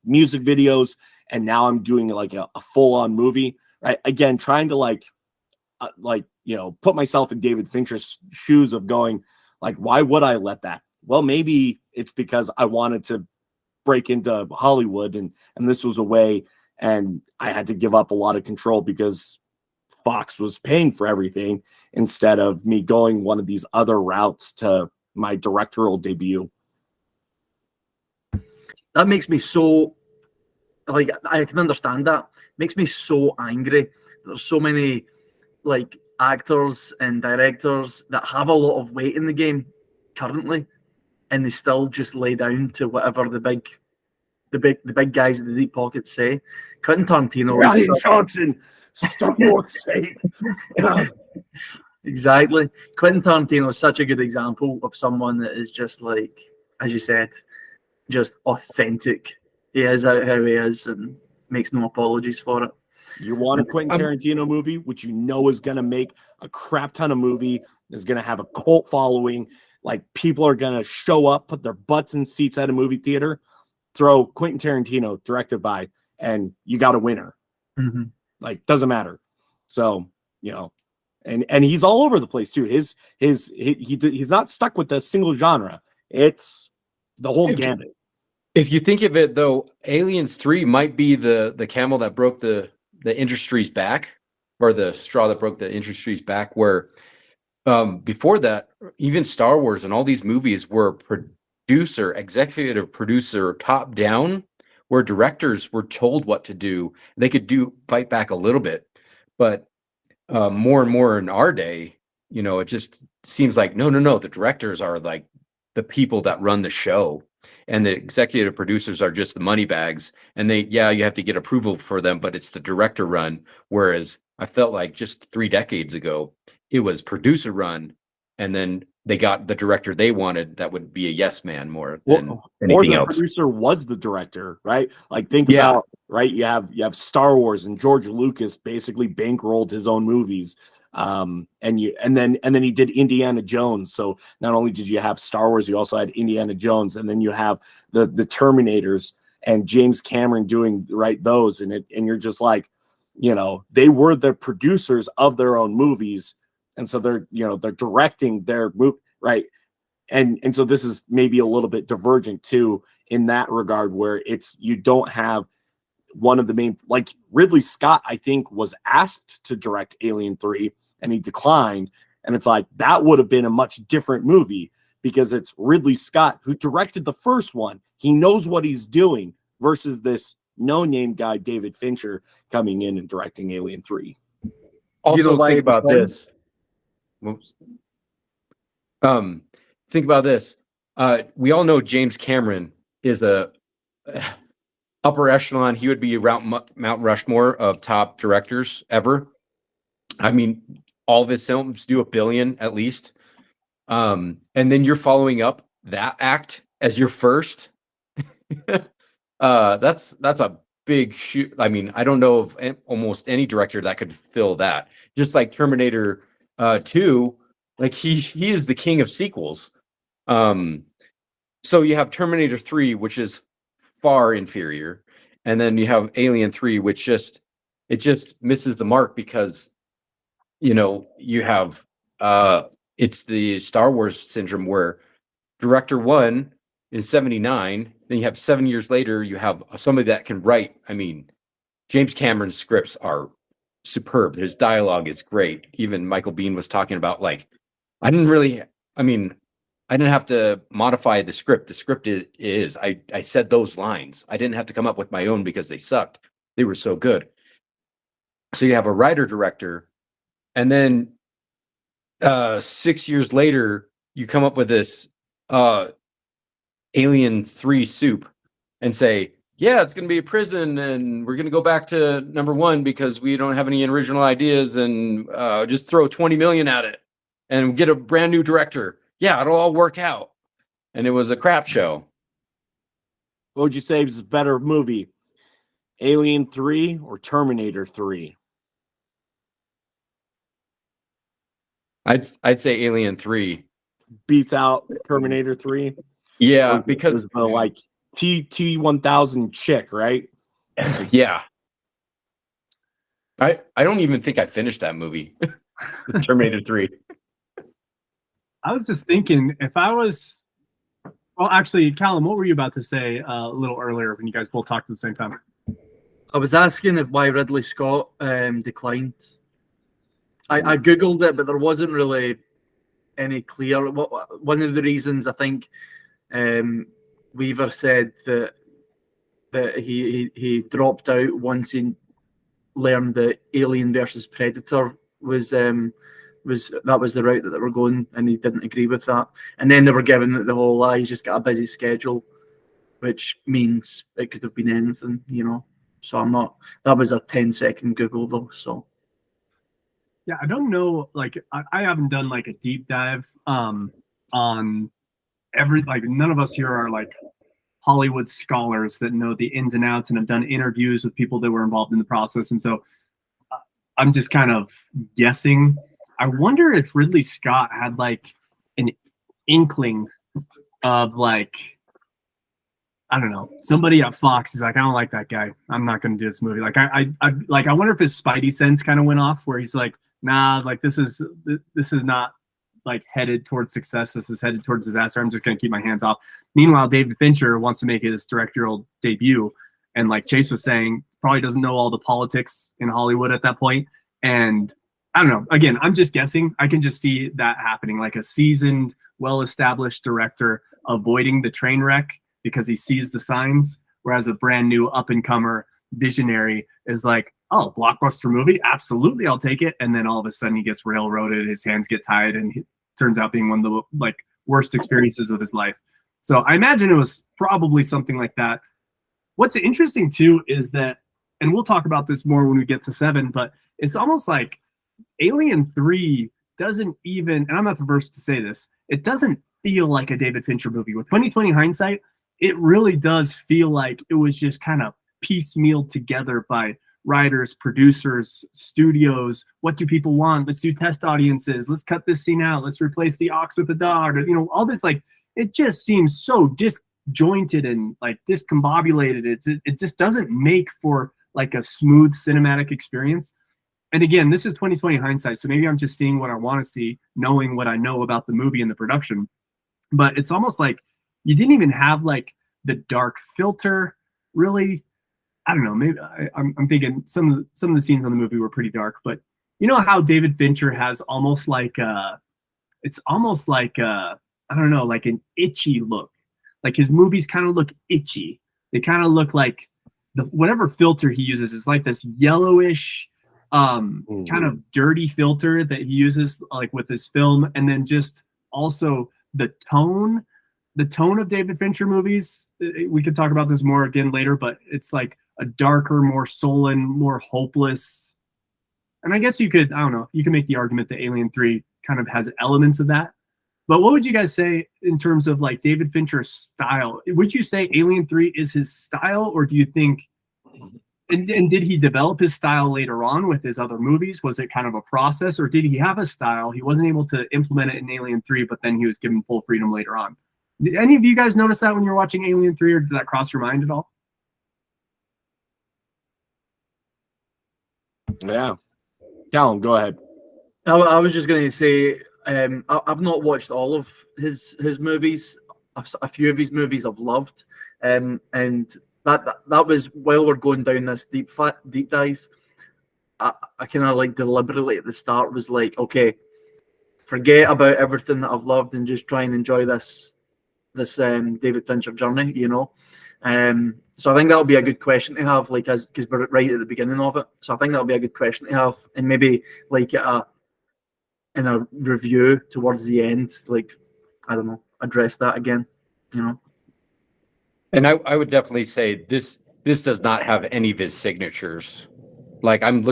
music videos and now I'm doing like a full-on movie, right? Again, trying to put myself in David Fincher's shoes of going like, why would I let that? Well, maybe it's because I wanted to break into Hollywood and this was a way, and I had to give up a lot of control because Fox was paying for everything instead of me going one of these other routes to my directorial debut. That makes me so, like, I can understand that. It makes me so angry. There's so many like actors and directors that have a lot of weight in the game currently, and they still just lay down to whatever the big guys with the deep pockets say. Quentin Tarantino Ryan Johnson, stop more safe. Exactly. Quentin Tarantino is such a good example of someone that is just like, as you said, just authentic. He is out how he is and makes no apologies for it. You want a Quentin Tarantino movie, which you know is going to make a crap ton of movie, is going to have a cult following, like people are going to show up, put their butts in seats at a movie theater, throw Quentin Tarantino directed by, and you got a winner. Mm-hmm. Like, doesn't matter. So, and he's all over the place too. He's not stuck with a single genre. It's the whole gamut. If you think of it though, Aliens 3 might be the camel that broke the industry's back, or the straw that broke the industry's back, where before that, even Star Wars and all these movies were executive producer, top down, where directors were told what to do. They could fight back a little bit, but more and more in our day, it just seems like no, the directors are like the people that run the show. and the executive producers are just the money bags, and you have to get approval for them, but it's the director run. Whereas I felt like just 3 decades ago, it was producer run, and then they got the director they wanted that would be a yes man more than anything else. Producer was the director, right? Like think about, right? You have Star Wars, and George Lucas basically bankrolled his own movies. And then he did Indiana Jones. So not only did you have Star Wars, you also had Indiana Jones, and then you have the Terminators and James Cameron doing those, and you're just like, they were the producers of their own movies, and so they're directing their movie, right? And so this is maybe a little bit divergent too in that regard, where you don't have one of the main, like Ridley Scott, I think, was asked to direct Alien 3 and he declined. And it's like, that would have been a much different movie because it's Ridley Scott who directed the first one. He knows what he's doing versus this no-name guy, David Fincher, coming in and directing Alien 3. Also, think about this. Think about this. We all know James Cameron is a upper echelon. He would be around Mount Rushmore of top directors ever. I mean, all of his films do $1 billion at least. And then you're following up that act as your first. That's a big shoot. I mean, I don't know of almost any director that could fill that. Just like Terminator 2, like he is the king of sequels. So you have Terminator 3, which is far inferior, and then you have Alien 3, which just misses the mark because you have it's the Star Wars syndrome where director 1 is 79, then you have 7 years later you have somebody that can write. I mean, James Cameron's scripts are superb. His dialogue is great. Even Michael Biehn was talking about, like, I didn't have to modify the script. The script is I said those lines. I didn't have to come up with my own because they sucked. They were so good. So you have a writer director, and then 6 years later, you come up with this Alien 3 soup and say, yeah, it's going to be a prison, and we're going to go back to number 1 because we don't have any original ideas, and just throw 20 million at it and get a brand new director. Yeah, it'll all work out. And it was a crap show. What would you say is a better movie? Alien 3 or Terminator 3? I'd say Alien 3 beats out Terminator 3. Yeah, because the like T1000 chick, right? Yeah. I don't even think I finished that movie. Terminator 3. I was just thinking, if I was, well, actually, Callum, what were you about to say a little earlier when you guys both talked at the same time? I was asking why Ridley Scott declined. I googled it, but there wasn't really any clear. One of the reasons I think Weaver said that he dropped out once he learned that Alien versus Predator was the route that they were going, and he didn't agree with that. And then they were given the whole he's just got a busy schedule, which means it could have been anything, So I'm not. That was a 10-second Google though. So yeah, I don't know. Like I haven't done like a deep dive on none of us here are like Hollywood scholars that know the ins and outs and have done interviews with people that were involved in the process, and so I'm just kind of guessing. I wonder if Ridley Scott had like an inkling of like, I don't know, somebody at Fox is like, I don't like that guy. I'm not going to do this movie. Like I wonder if his spidey sense kind of went off where he's like, nah, like this is not like headed towards success. This is headed towards disaster. I'm just going to keep my hands off. Meanwhile, David Fincher wants to make his directorial debut. And like Chase was saying, probably doesn't know all the politics in Hollywood at that point. And I don't know. Again, I'm just guessing. I can just see that happening, like a seasoned, well-established director avoiding the train wreck because he sees the signs, whereas a brand new up-and-comer visionary is like, oh, blockbuster movie? Absolutely, I'll take it. And then all of a sudden he gets railroaded, his hands get tied, and he turns out being one of the like worst experiences of his life. So I imagine it was probably something like that. What's interesting too is that, and we'll talk about this more when we get to 7, but it's almost like Alien 3 doesn't even, and I'm not the first to say this, it doesn't feel like a David Fincher movie. With 2020 hindsight, it really does feel like it was just kind of piecemealed together by writers, producers, studios. What do people want? Let's do test audiences. Let's cut this scene out. Let's replace the ox with a dog. Or, you know, all this, like, it just seems so disjointed and like discombobulated. It just doesn't make for like a smooth cinematic experience. And again, this is 2020 hindsight, so maybe I'm just seeing what I want to see, knowing what I know about the movie and the production. But it's almost like you didn't even have like the dark filter, really. I don't know. Maybe I'm thinking some of the scenes on the movie were pretty dark, but you know how David Fincher has almost like it's almost like I don't know, like an itchy look. Like his movies kind of look itchy. They kind of look like whatever filter he uses is like this yellowish, kind of dirty filter that he uses like with his film, and then just also the tone of David Fincher movies. We could talk about this more again later, but it's like a darker, more sullen, more hopeless. And I guess you could, I don't know, you can make the argument that Alien 3 kind of has elements of that. But what would you guys say in terms of like David Fincher's style? Would you say Alien 3 is his style, or do you think, and did he develop his style later on with his other movies? Was it kind of a process, or did he have a style? He wasn't able to implement it in Alien 3, but then he was given full freedom later on. Did any of you guys notice that when you're watching Alien 3, or did that cross your mind at all? Yeah. Callum, go ahead. I was just going to say, I've not watched all of his movies. A few of his movies I've loved, and that was while we're going down this deep dive. I kind of like deliberately at the start was like, okay, forget about everything that I've loved and just try and enjoy this David Fincher journey, you know. So I think that'll be a good question to have, like, because we're right at the beginning of it. So I think that'll be a good question to have, and maybe like in a review towards the end, like, I don't know, address that again, you know. And I would definitely say this does not have any of his signatures. Like I'm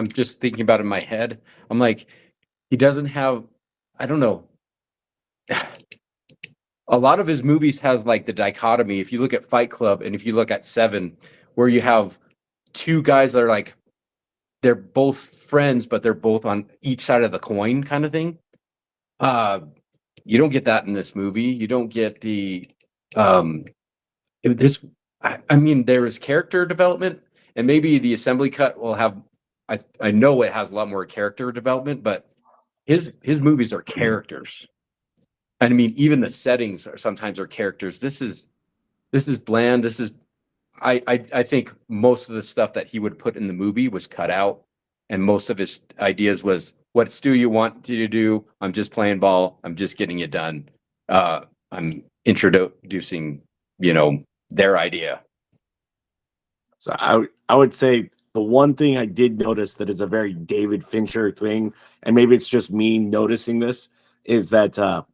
just thinking about it in my head. I'm like, he doesn't have, I don't know. A lot of his movies has like the dichotomy. If you look at Fight Club and if you look at 7, where you have two guys that are like, they're both friends, but they're both on each side of the coin kind of thing. You don't get that in this movie. You don't get the, I mean, there is character development, and maybe the assembly cut will have, I know it has a lot more character development, but his movies are characters. And I mean, even the settings sometimes are characters. This is bland. I think most of the stuff that he would put in the movie was cut out, and most of his ideas was, what Stu you want you to do? I'm just playing ball. I'm just getting it done. I'm introducing, their idea. So I would say the one thing I did notice that is a very David Fincher thing, and maybe it's just me noticing this, is that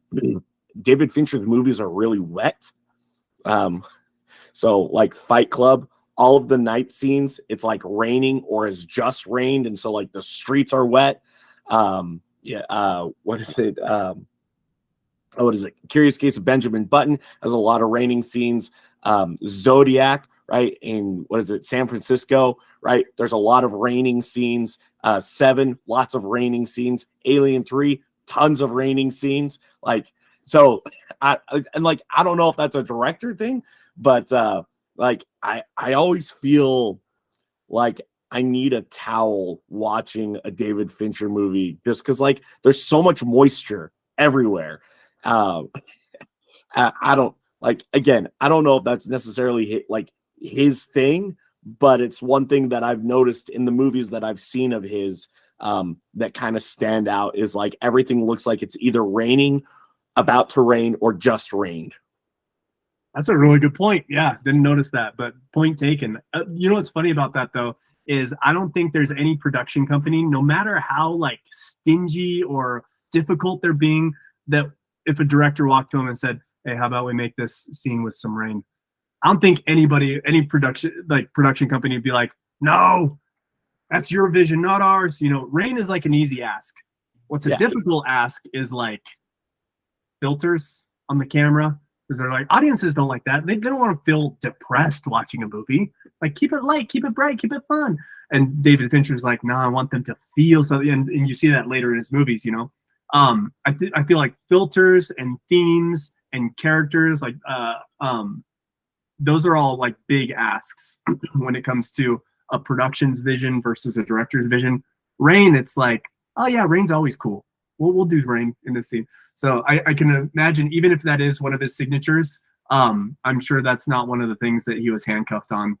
David Fincher's movies are really wet. So like Fight Club, all of the night scenes, it's like raining or has just rained, and so like the streets are wet. What is it? What is it? Curious Case of Benjamin Button has a lot of raining scenes. Zodiac, right? In what is it? San Francisco, right? There's a lot of raining scenes. 7, lots of raining scenes. Alien 3, tons of raining scenes. Like, so I don't know if that's a director thing, but I always feel like I need a towel watching a David Fincher movie, just because like there's so much moisture everywhere. I don't like, again, I don't know if that's necessarily his thing, but it's one thing that I've noticed in the movies that I've seen of his that kind of stand out, is like everything looks like it's either raining, about to rain, or just rained. That's a really good point. Yeah, didn't notice that, but point taken. You know what's funny about that though is I don't think there's any production company, no matter how like stingy or difficult they're being, that if a director walked to him and said, hey, how about we make this scene with some rain? I don't think any production company would be like, no, that's your vision, not ours. Rain is like an easy ask. What's a difficult ask is like filters on the camera, because they're like, audiences don't like that. They don't want to feel depressed watching a movie. Like, keep it light, keep it bright, keep it fun. And David Fincher's like, no, I want them to feel something. And you see that later in his movies, I feel like filters and themes and characters, like those are all like big asks when it comes to a production's vision versus a director's vision. Rain, it's like, oh yeah, rain's always cool. We'll do rain in this scene. So I can imagine, even if that is one of his signatures, I'm sure that's not one of the things that he was handcuffed on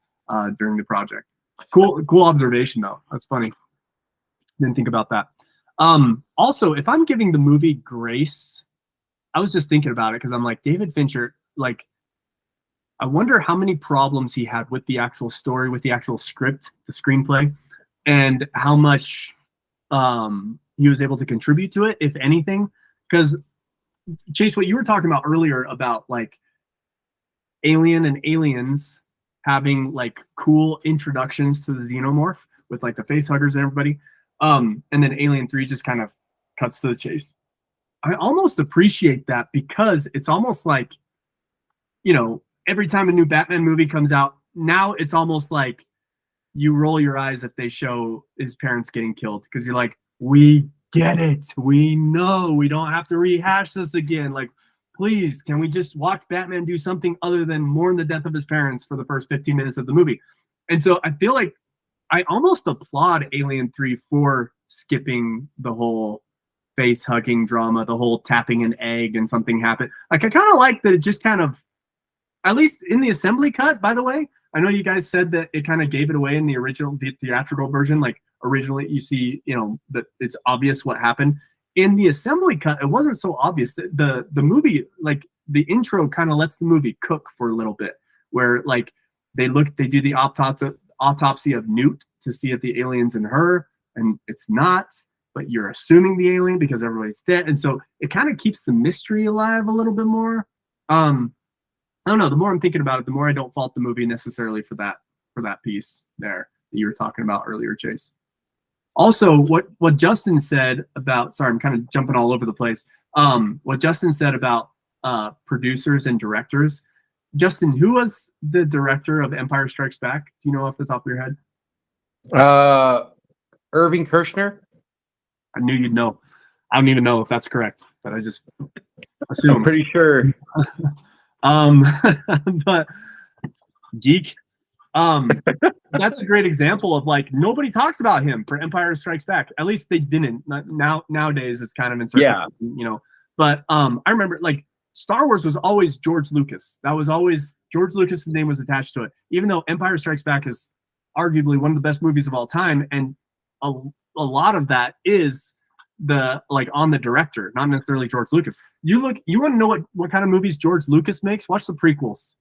during the project. Cool observation though. That's funny. Didn't think about that. Also, if I'm giving the movie grace, I was just thinking about it because I'm like, David Fincher, like, I wonder how many problems he had with the actual story, with the actual script, the screenplay, and how much he was able to contribute to it, if anything. Because, Chase, what you were talking about earlier about like Alien and Aliens having like cool introductions to the xenomorph with like the face huggers and everybody, and then Alien 3 just kind of cuts to the chase. I almost appreciate that because it's almost like, every time a new Batman movie comes out, now it's almost like you roll your eyes if they show his parents getting killed, because you're like, we get it. We know we don't have to rehash this again. Like, please, can we just watch Batman do something other than mourn the death of his parents for the first 15 minutes of the movie? And so I feel like I almost applaud Alien 3 for skipping the whole face hugging drama, the whole tapping an egg and something happened. Like, I kind of like that it just kind of, at least in the assembly cut, by the way, I know you guys said that it kind of gave it away in the original theatrical version. Like, originally you see, that it's obvious what happened. In the assembly cut, it wasn't so obvious. The movie, like, the intro kind of lets the movie cook for a little bit, where like they do the autopsy of Newt to see if the alien's in her, and it's not, but you're assuming the alien because everybody's dead. And so it kind of keeps the mystery alive a little bit more. I don't know. The more I'm thinking about it, the more I don't fault the movie necessarily for that piece there that you were talking about earlier, Chase. Also, what Justin said about, sorry, I'm kind of jumping all over the place. What Justin said about producers and directors. Justin, who was the director of Empire Strikes Back? Do you know off the top of your head? Irving Kershner. I knew you'd know. I don't even know if that's correct, but I just assume. I'm pretty sure. But geek. That's a great example of like nobody talks about him for Empire Strikes Back. At least they didn't. Nowadays it's kind of in circulation, But I remember like Star Wars was always George Lucas. That was always George Lucas's name was attached to it. Even though Empire Strikes Back is arguably one of the best movies of all time, and a lot of that is on the director, not necessarily George Lucas. You want to know what kind of movies George Lucas makes? Watch the prequels.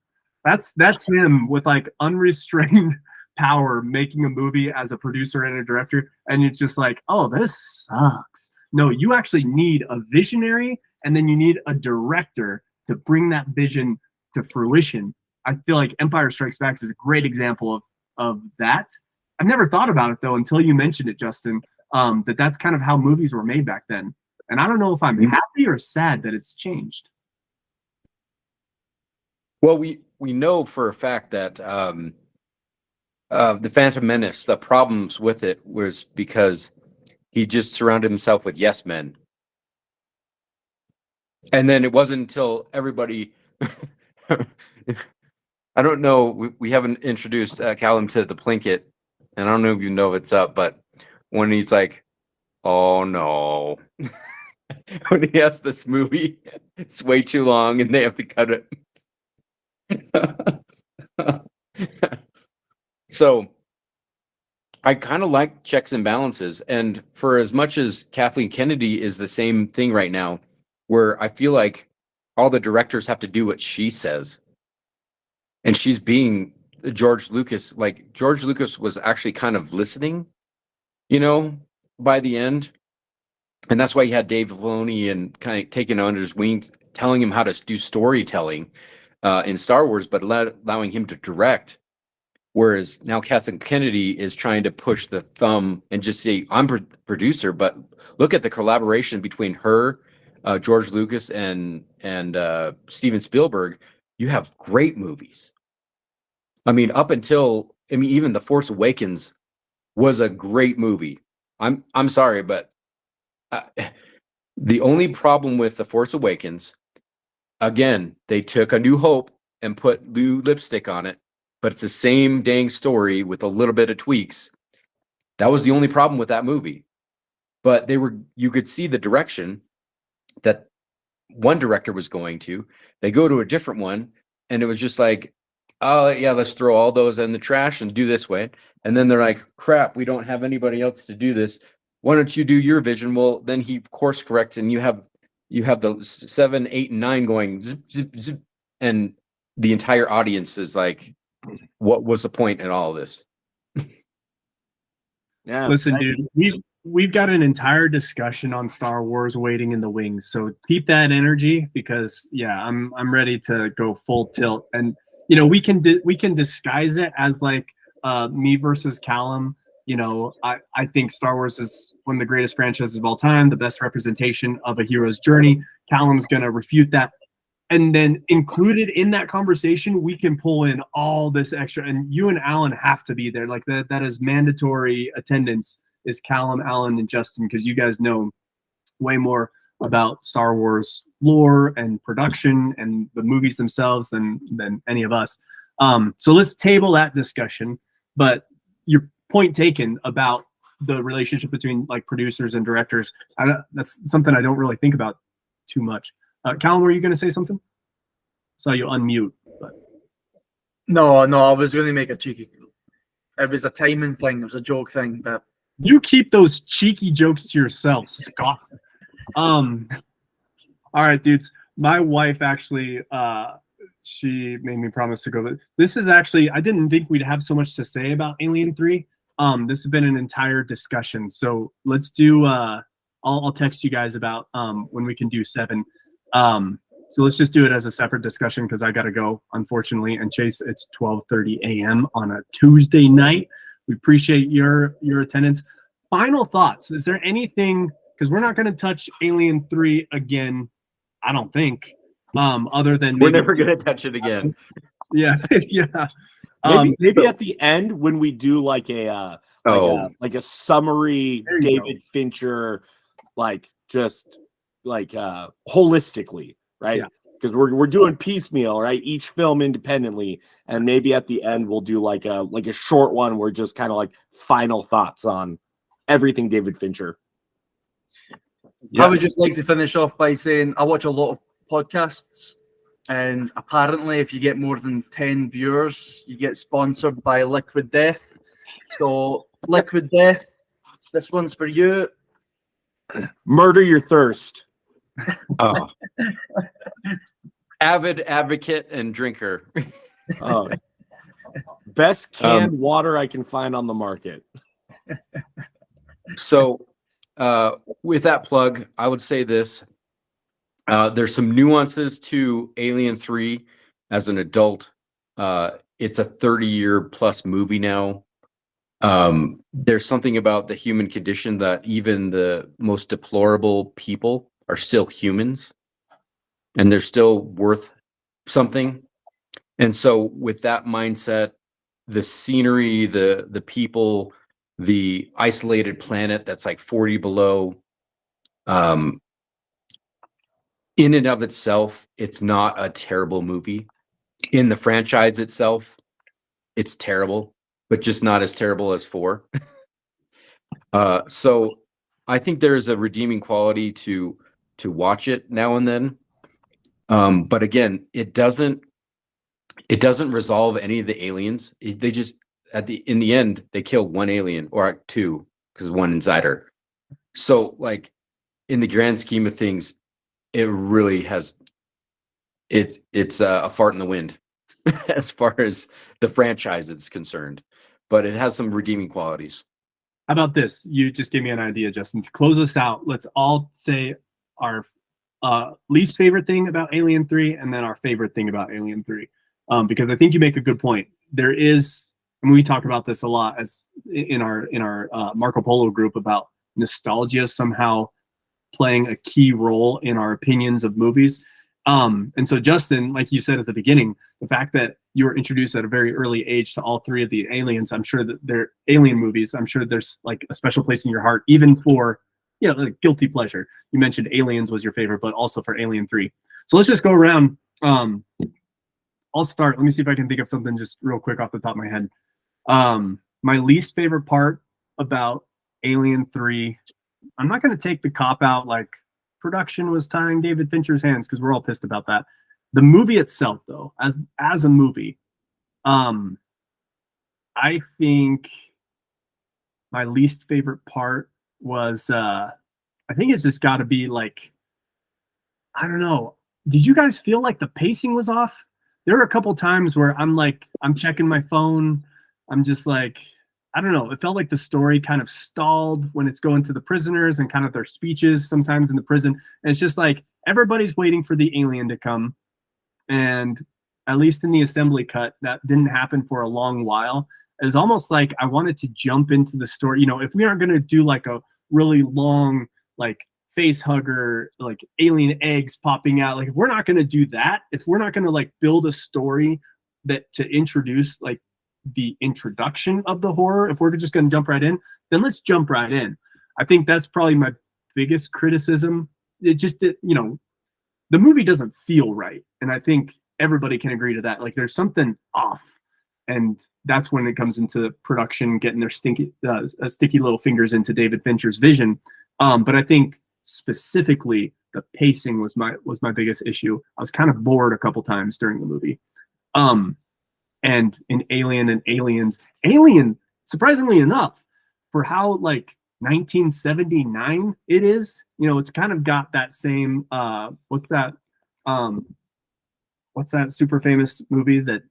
That's him with like unrestrained power making a movie as a producer and a director, and it's just like, oh, this sucks. No, you actually need a visionary, and then you need a director to bring that vision to fruition. I feel like Empire Strikes Back is a great example of that. I've never thought about it though until you mentioned it, Justin. That's kind of how movies were made back then, and I don't know if I'm happy or sad that it's changed. Well, we know for a fact that the Phantom Menace, the problems with it was because he just surrounded himself with yes men. And then it wasn't until everybody, I don't know, we haven't introduced Callum to the Plinkett, and I don't know if you know if it's up, but when he's like, oh no, when he has this movie, it's way too long and they have to cut it. So I kind of like checks and balances, and for as much as Kathleen Kennedy is the same thing right now, where I feel like all the directors have to do what she says, and she's being George Lucas. Like George Lucas was actually kind of listening, by the end, and that's why he had Dave Filoni and kind of taking under his wing telling him how to do storytelling in Star Wars, but allowing him to direct. Whereas now Kathleen Kennedy is trying to push the thumb and just say, I'm producer, but look at the collaboration between her, George Lucas, and Steven Spielberg. You have great movies. I mean, even The Force Awakens was a great movie. I'm sorry, but the only problem with The Force Awakens, again, they took A New Hope and put new lipstick on it, but it's the same dang story with a little bit of tweaks. That was the only problem with that movie. But you could see the direction that one director was going to. They go to a different one, and it was just like, oh yeah, let's throw all those in the trash and do this way. And then they're like, crap, we don't have anybody else to do this. Why don't you do your vision? Well, then he course corrects, and you have the 7, 8, and 9 going zip, zip, zip, and the entire audience is like, what was the point in all of this? Yeah. Listen, dude, we've got an entire discussion on Star Wars waiting in the wings. So keep that energy, because yeah, I'm ready to go full tilt. And you know, we can disguise it as like me versus Callum. You know, I think Star Wars is one of the greatest franchises of all time, the best representation of a hero's journey. Callum's gonna refute that. And then included in that conversation, we can pull in all this extra, and you and Alan have to be there. Like that is mandatory attendance, is Callum, Alan, and Justin, because you guys know way more about Star Wars lore and production and the movies themselves than any of us. So let's table that discussion. But your point taken about the relationship between like producers and directors, that's something I don't really think about too much. Callum, were you going to say something? Saw you unmute. But No, I was going to make a cheeky. It was a timing thing. It was a joke thing, but you keep those cheeky jokes to yourself, Scott. All right, dudes. My wife actually, she made me promise to go. But this is actually, I didn't think we'd have so much to say about Alien 3. This has been an entire discussion. So let's do. I'll text you guys about when we can do 7. So let's just do it as a separate discussion, because I got to go, unfortunately. And Chase, it's 12:30 a.m. on a Tuesday night. We appreciate your attendance. Final thoughts. Is there anything, because we're not going to touch Alien 3 again, I don't think, other than We're never going to touch it again. Yeah, yeah. Maybe at the end when we do like a summary David Fincher, like just like holistically, right? Because we're doing piecemeal, right? Each film independently, and maybe at the end we'll do like a short one where just kind of like final thoughts on everything David Fincher. I would just like to finish off by saying I watch a lot of podcasts, and apparently if you get more than 10 viewers, you get sponsored by Liquid Death. So Liquid Death, this one's for you. Murder your thirst. Oh. Avid advocate and drinker. Oh. Best canned water I can find on the market. So with that plug, I would say this. There's some nuances to Alien 3 as an adult. It's a 30-year plus movie now. There's something about the human condition that even the most deplorable people are still humans, and they're still worth something. And so with that mindset, the scenery, the people, the isolated planet that's like 40 below, in and of itself, it's not a terrible movie. In the franchise itself, it's terrible, but just not as terrible as 4. So I think there is a redeeming quality to watch it now and then. But again, it doesn't resolve any of the aliens. They just in the end they kill one alien, or 2, because one insider. So like in the grand scheme of things, it really has it's a fart in the wind as far as the franchise is concerned, but it has some redeeming qualities. How about this? You just gave me an idea, Justin. To close us out, let's all say our least favorite thing about Alien 3 and then our favorite thing about Alien 3. Because I think you make a good point. There is, and we talk about this a lot as in our Marco Polo group about nostalgia somehow playing a key role in our opinions of movies. And so Justin, like you said at the beginning, the fact that you were introduced at a very early age to all three of the aliens, I'm sure that they're alien movies. I'm sure there's like a special place in your heart, even for, like guilty pleasure. You mentioned Aliens was your favorite, but also for Alien 3. So let's just go around. I'll start. Let me see if I can think of something just real quick off the top of my head. My least favorite part about Alien 3, I'm not going to take the cop out like production was tying David Fincher's hands, because we're all pissed about that. The movie itself, though, as a movie, I think my least favorite part was, I think it's just got to be like, I don't know. Did you guys feel like the pacing was off? There were a couple times where I'm checking my phone. I'm just like, I don't know. It felt like the story kind of stalled when it's going to the prisoners and kind of their speeches sometimes in the prison. And it's just like everybody's waiting for the alien to come. And at least in the assembly cut, that didn't happen for a long while. It was almost like I wanted to jump into the story. If we aren't going to do like a really long, like face hugger, like alien eggs popping out, like if we're not going to do that, if we're not going to like build a story that to introduce like the introduction of the horror, if we're just going to jump right in, then let's jump right in. I think that's probably my biggest criticism. It just, the movie doesn't feel right. And I think everybody can agree to that. Like there's something off. And that's when it comes into production, getting their sticky little fingers into David Fincher's vision. But I think specifically the pacing was my biggest issue. I was kind of bored a couple times during the movie. And in Alien and Aliens, Alien, surprisingly enough, for how like 1979 it is, it's kind of got that same what's that super famous movie that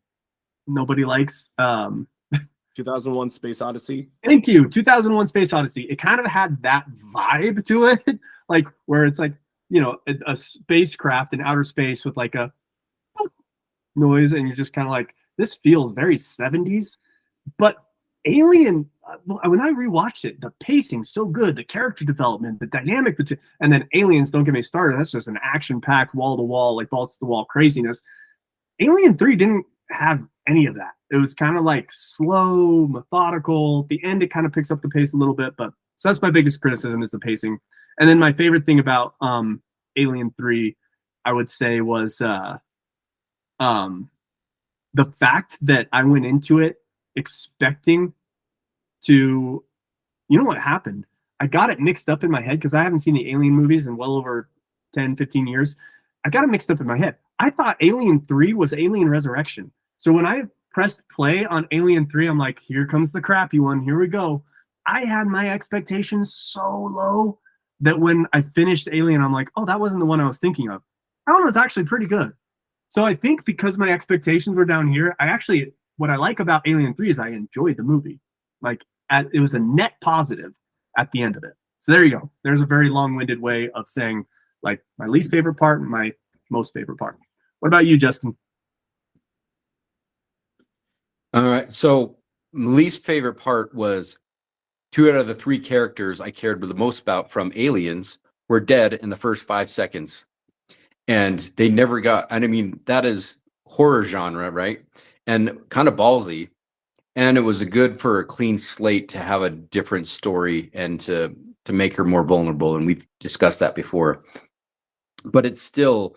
nobody likes? 2001 Space Odyssey. Thank you. 2001 Space Odyssey. It kind of had that vibe to it, like where it's like, a spacecraft in outer space with like a noise, and you're just kind of like, this feels very 70s. But Alien, when I rewatched it, the pacing's so good, the character development, the dynamic between, and then Aliens, don't get me started. That's just an action-packed, wall-to-wall, like balls-to-the-wall craziness. Alien 3 didn't have any of that. It was kind of like slow, methodical. At the end, it kind of picks up the pace a little bit, but so that's my biggest criticism is the pacing. And then my favorite thing about Alien 3, I would say, was the fact that I went into it expecting to, what happened? I got it mixed up in my head because I haven't seen the Alien movies in well over 10, 15 years. I got it mixed up in my head. I thought Alien 3 was Alien Resurrection. So when I pressed play on Alien 3, I'm like, here comes the crappy one. Here we go. I had my expectations so low that when I finished Alien, I'm like, oh, that wasn't the one I was thinking of. I don't know, it's actually pretty good. So I think because my expectations were down here, what I like about Alien 3 is I enjoyed the movie. Like it was a net positive at the end of it. So there you go. There's a very long-winded way of saying like my least favorite part and my most favorite part. What about you, Justin? All right. So least favorite part was 2 out of the 3 characters I cared the most about from Aliens were dead in the first 5 seconds. And they never got, and I mean, that is horror genre, right? And kind of ballsy. And it was good for a clean slate to have a different story and to make her more vulnerable. And we've discussed that before. But it's still,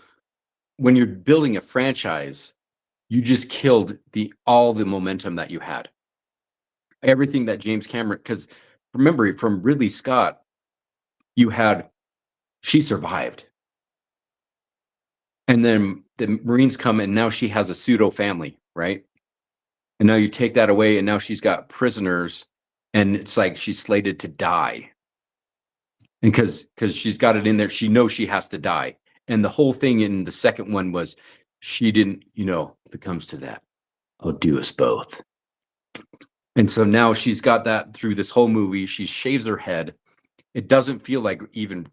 when you're building a franchise, you just killed all the momentum that you had. Everything that James Cameron, because remember from Ridley Scott, she survived. And then the Marines come and now she has a pseudo family, right? And now you take that away and now she's got prisoners and it's like she's slated to die. And because she's got it in there, she knows she has to die. And the whole thing in the second one was she didn't, if it comes to that, I'll do us both. And so now she's got that through this whole movie. She shaves her head. It doesn't feel like even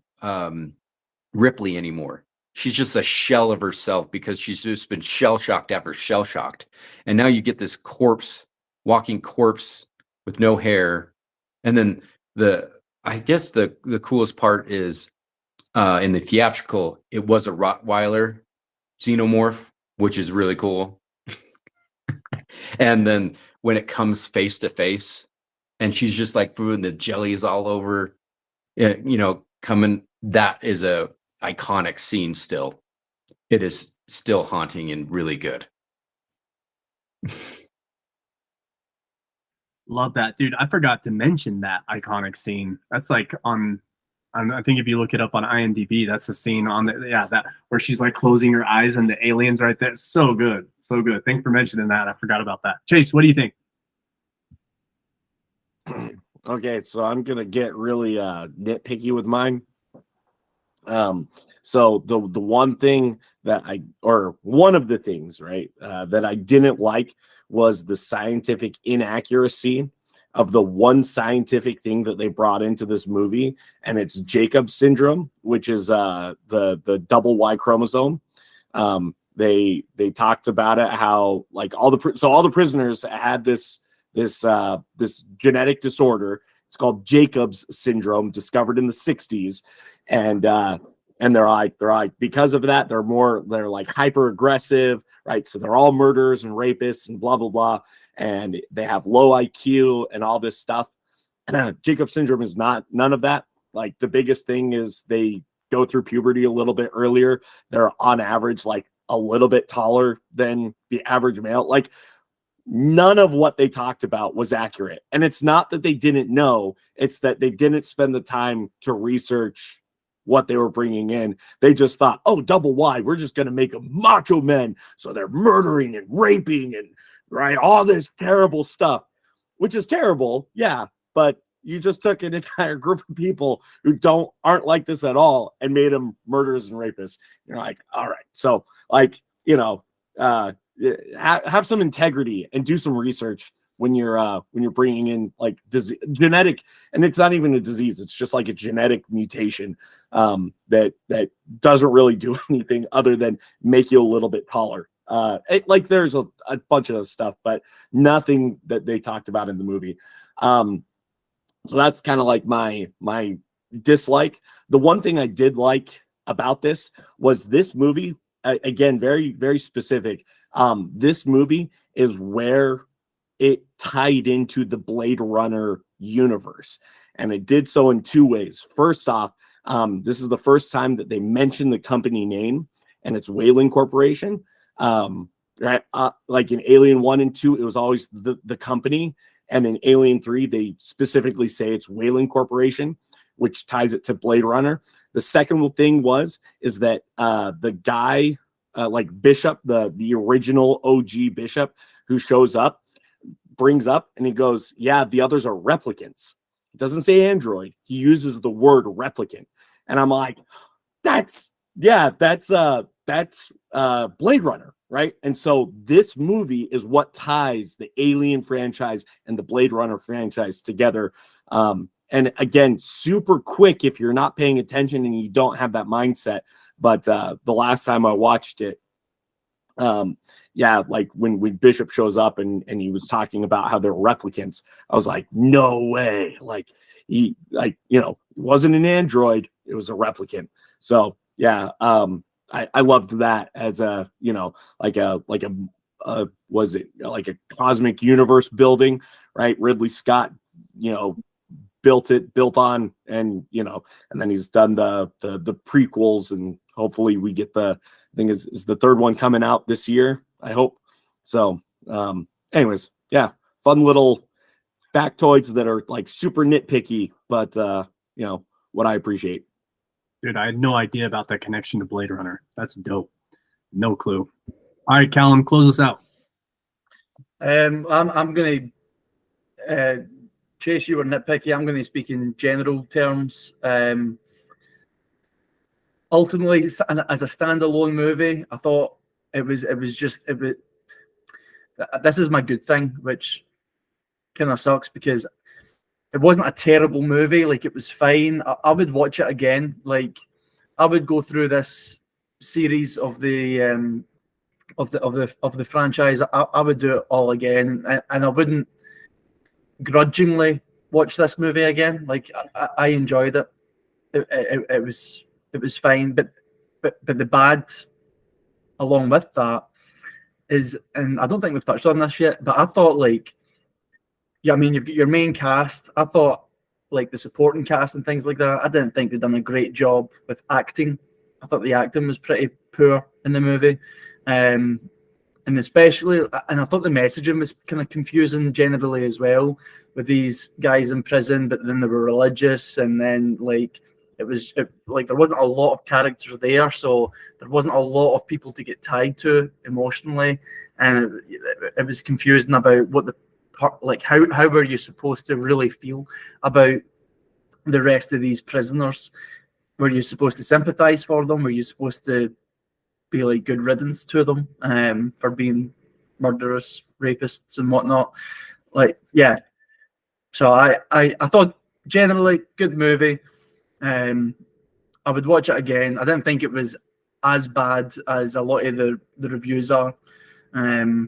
Ripley anymore. she's just a shell of herself because she's just been shell shocked after shell shocked. And now you get this walking corpse with no hair. And then I guess the coolest part is in the theatrical, it was a Rottweiler xenomorph, which is really cool. And then when it comes face to face, and she's just like throwing the jellies all over, coming. That is a iconic scene. Still, it is still haunting and really good. Love that, dude. I forgot to mention that iconic scene. That's like I think if you look it up on IMDb, that's the scene that where she's like closing her eyes and the aliens right there. So good, so good. Thanks for mentioning that. I forgot about that. Chase, what do you think? Okay, so I'm gonna get really nitpicky with mine. So the one thing that one of the things, right, that I didn't like was the scientific inaccuracy of the one scientific thing that they brought into this movie, and it's Jacob's syndrome, which is the double Y chromosome. They talked about it, how like all the prisoners had this genetic disorder. It's called Jacob's syndrome, discovered in the 60s, and they're like because of that they're like hyper aggressive, right? So they're all murderers and rapists and blah blah blah, and they have low IQ and all this stuff. Jacob's syndrome is none of that. Like the biggest thing is they go through puberty a little bit earlier. They're on average like a little bit taller than the average male. Like none of what they talked about was accurate. And it's not that they didn't know, it's that they didn't spend the time to research what they were bringing in. They just thought, oh, double Y, we're just going to make them macho men. So they're murdering and raping and right, all this terrible stuff, which is terrible. Yeah. But you just took an entire group of people who aren't like this at all and made them murderers and rapists. You're like, all right. So like, have some integrity and do some research when you're bringing in like genetic, and it's not even a disease, it's just like a genetic mutation that doesn't really do anything other than make you a little bit taller. Like there's a bunch of stuff, but nothing that they talked about in the movie. So that's kind of like my dislike. The one thing I did like about this was this movie, again, very, very specific. This movie is where it tied into the Blade Runner universe, and it did so in two ways. First off, this is the first time that they mentioned the company name, and it's Whaling Corporation. Right? Like in Alien 1 and 2, it was always the company, and in Alien 3, they specifically say it's Whaling Corporation, which ties it to Blade Runner. The second thing is that the guy, like Bishop, the original OG Bishop, who shows up, brings up and he goes, yeah, the others are replicants. It doesn't say android. He uses the word replicant. And I'm like, that's Blade Runner, right? And so this movie is what ties the Alien franchise and the Blade Runner franchise together. And again, super quick if you're not paying attention and you don't have that mindset. But the last time I watched it, like when Bishop shows up and he was talking about how they're replicants, I was like, no way. Like he wasn't an android, it was a replicant. So yeah, I loved that as was it like a cosmic universe building, right? Ridley Scott, built on, and then he's done the prequels, and hopefully we get I think is the third one coming out this year, I hope. So anyways, yeah, fun little factoids that are like super nitpicky, but what I appreciate. Dude, I had no idea about that connection to Blade Runner. That's dope. No clue. All right, Callum, close us out. I'm gonna Chase, you were nitpicky. I'm going to speak in general terms. Ultimately, as a standalone movie, I thought it was. This is my good thing, which kind of sucks because it wasn't a terrible movie. Like, it was fine. I would watch it again. Like, I would go through this series of the franchise, I would do it all again, and I wouldn't grudgingly watch this movie again. Like I enjoyed it. It was fine, but the bad along with that is, and I don't think we've touched on this yet, but I thought like, yeah, I mean, you've got your main cast. I thought like the supporting cast and things like that, I didn't think they'd done a great job with acting. I thought the acting was pretty poor in the movie. And especially, and I thought the messaging was kind of confusing generally as well, with these guys in prison, but then they were religious, and then like like there wasn't a lot of characters there, so there wasn't a lot of people to get tied to emotionally, and it was confusing about what the part, like how were you supposed to really feel about the rest of these prisoners? Were you supposed to sympathize for them? Were you supposed to be like good riddance to them for being murderous rapists and whatnot? Like, yeah. So I thought generally good movie. I would watch it again. I didn't think it was as bad as a lot of the reviews are. But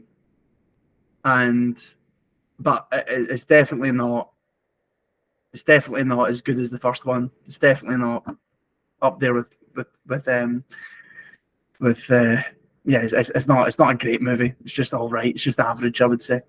it's definitely not as good as the first one. It's definitely not up there with yeah, it's not a great movie. It's just all right. It's just average, I would say.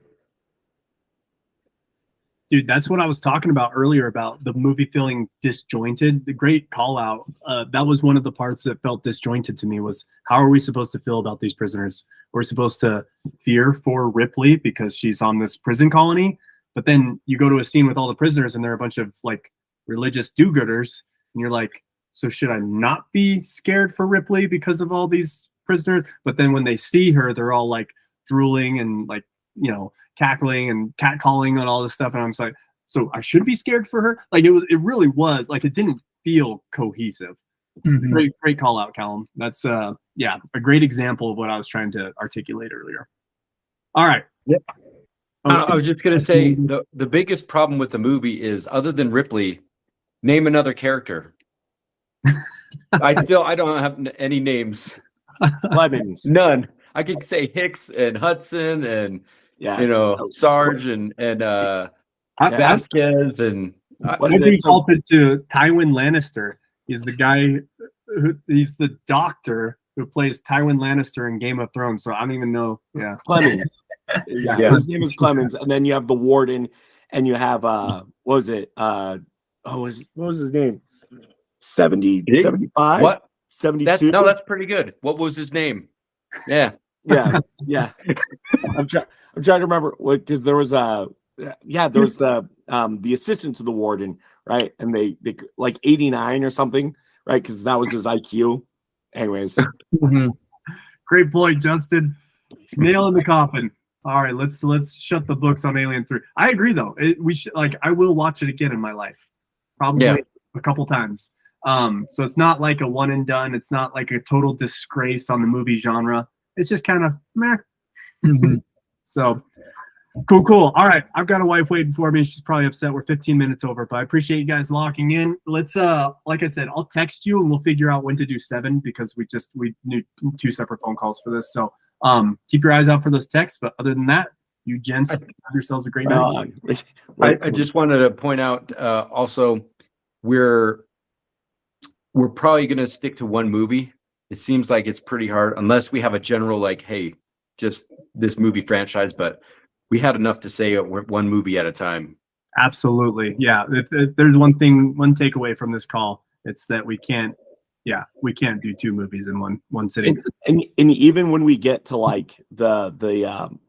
Dude, that's what I was talking about earlier about the movie feeling disjointed. The great call out. That was one of the parts that felt disjointed to me, was how are we supposed to feel about these prisoners? We're supposed to fear for Ripley because she's on this prison colony, but then you go to a scene with all the prisoners and they're a bunch of like religious do-gooders, and you're like, so should I not be scared for Ripley because of all these prisoners? But then when they see her, they're all like drooling and like, you know, cackling and catcalling and all this stuff, and I'm just like, so I should be scared for her? Like it really was like, it didn't feel cohesive. Mm-hmm. Great call out, Callum. That's yeah, a great example of what I was trying to articulate earlier. All right. Yep. I was just gonna say the biggest problem with the movie is, other than Ripley, name another character. I don't have any names. Lemons. None. I could say Hicks and Hudson and Sarge and Vasquez and I defaulted to Tywin Lannister. He's the guy he's the doctor who plays Tywin Lannister in Game of Thrones. So I don't even know. Yeah. Clemens. His name is Clemens. And then you have the warden, and you have what was it? What was his name? 70, 75? What? 72? That's pretty good. What was his name? Yeah. Yeah. I'm trying to remember, because there was the assistant to the warden, right? And they like 89 or something, right? Because that was his IQ. Anyways. Great point, Justin. Nail in the coffin. All right, let's shut the books on Alien 3. I agree though. We should, like, I will watch it again in my life. Probably a couple times. So it's not like a one and done. It's not like a total disgrace on the movie genre. It's just kind of meh. So cool. All right, I've got a wife waiting for me. She's probably upset we're 15 minutes over, but I appreciate you guys locking in. Let's like I said, I'll text you and we'll figure out when to do 7, because we need 2 separate phone calls for this. So keep your eyes out for those texts. But other than that, you gents have yourselves a great night. I just wanted to point out also, we're probably going to stick to one movie. It seems like it's pretty hard, unless we have a general like, hey, just this movie franchise, but we had enough to say one movie at a time. Absolutely. Yeah. If there's one takeaway from this call, it's that we can't do 2 movies in one sitting. And even when we get to like the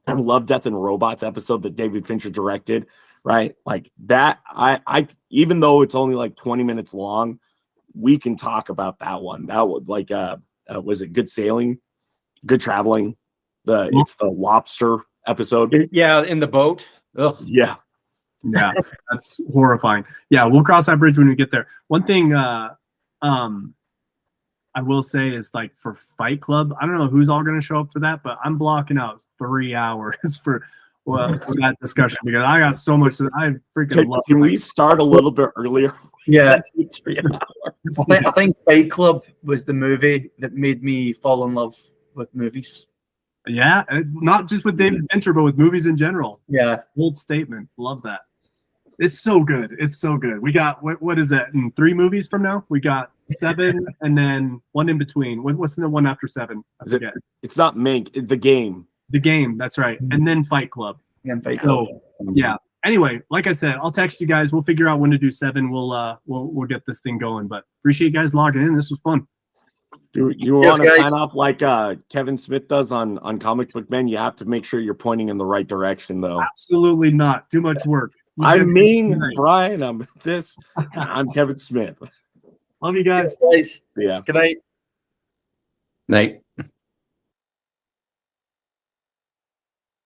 Love, Death and Robots episode that David Fincher directed, right? Like that, I even though it's only like 20 minutes long, we can talk about that one. That would like was it Good Sailing, Good Traveling? It's the lobster episode. Yeah, in the boat. Ugh. Yeah, that's horrifying. Yeah, we'll cross that bridge when we get there. One thing I will say is, like, for Fight Club, I don't know who's all going to show up for that, but I'm blocking out 3 hours for that discussion, because I got so much that I freaking love. Can we start a little bit earlier? Yeah, That's 3 hours. I think Fight Club was the movie that made me fall in love with movies. Yeah, not just with David Fincher, but with movies in general. Yeah, Bold statement. Love that. It's so good. It's so good. We got what is that? In 3 movies from now, we got 7, and then one in between. What's the one after 7? I Is it- forget. It's not Mink, it's The Game. The Game. That's right. And then Fight Club. and Fight Club. So yeah. Anyway, like I said, I'll text you guys. We'll figure out when to do 7. We'll get this thing going. But appreciate you guys logging in. This was fun. You Yes, want to guys. sign off like Kevin Smith does on Comic Book Men? You have to make sure you're pointing in the right direction, though. Absolutely not. Too much work. You I'm guys- Ming, Brian. I'm this. I'm Kevin Smith. Love you guys. Guys, Yeah. good night. Night.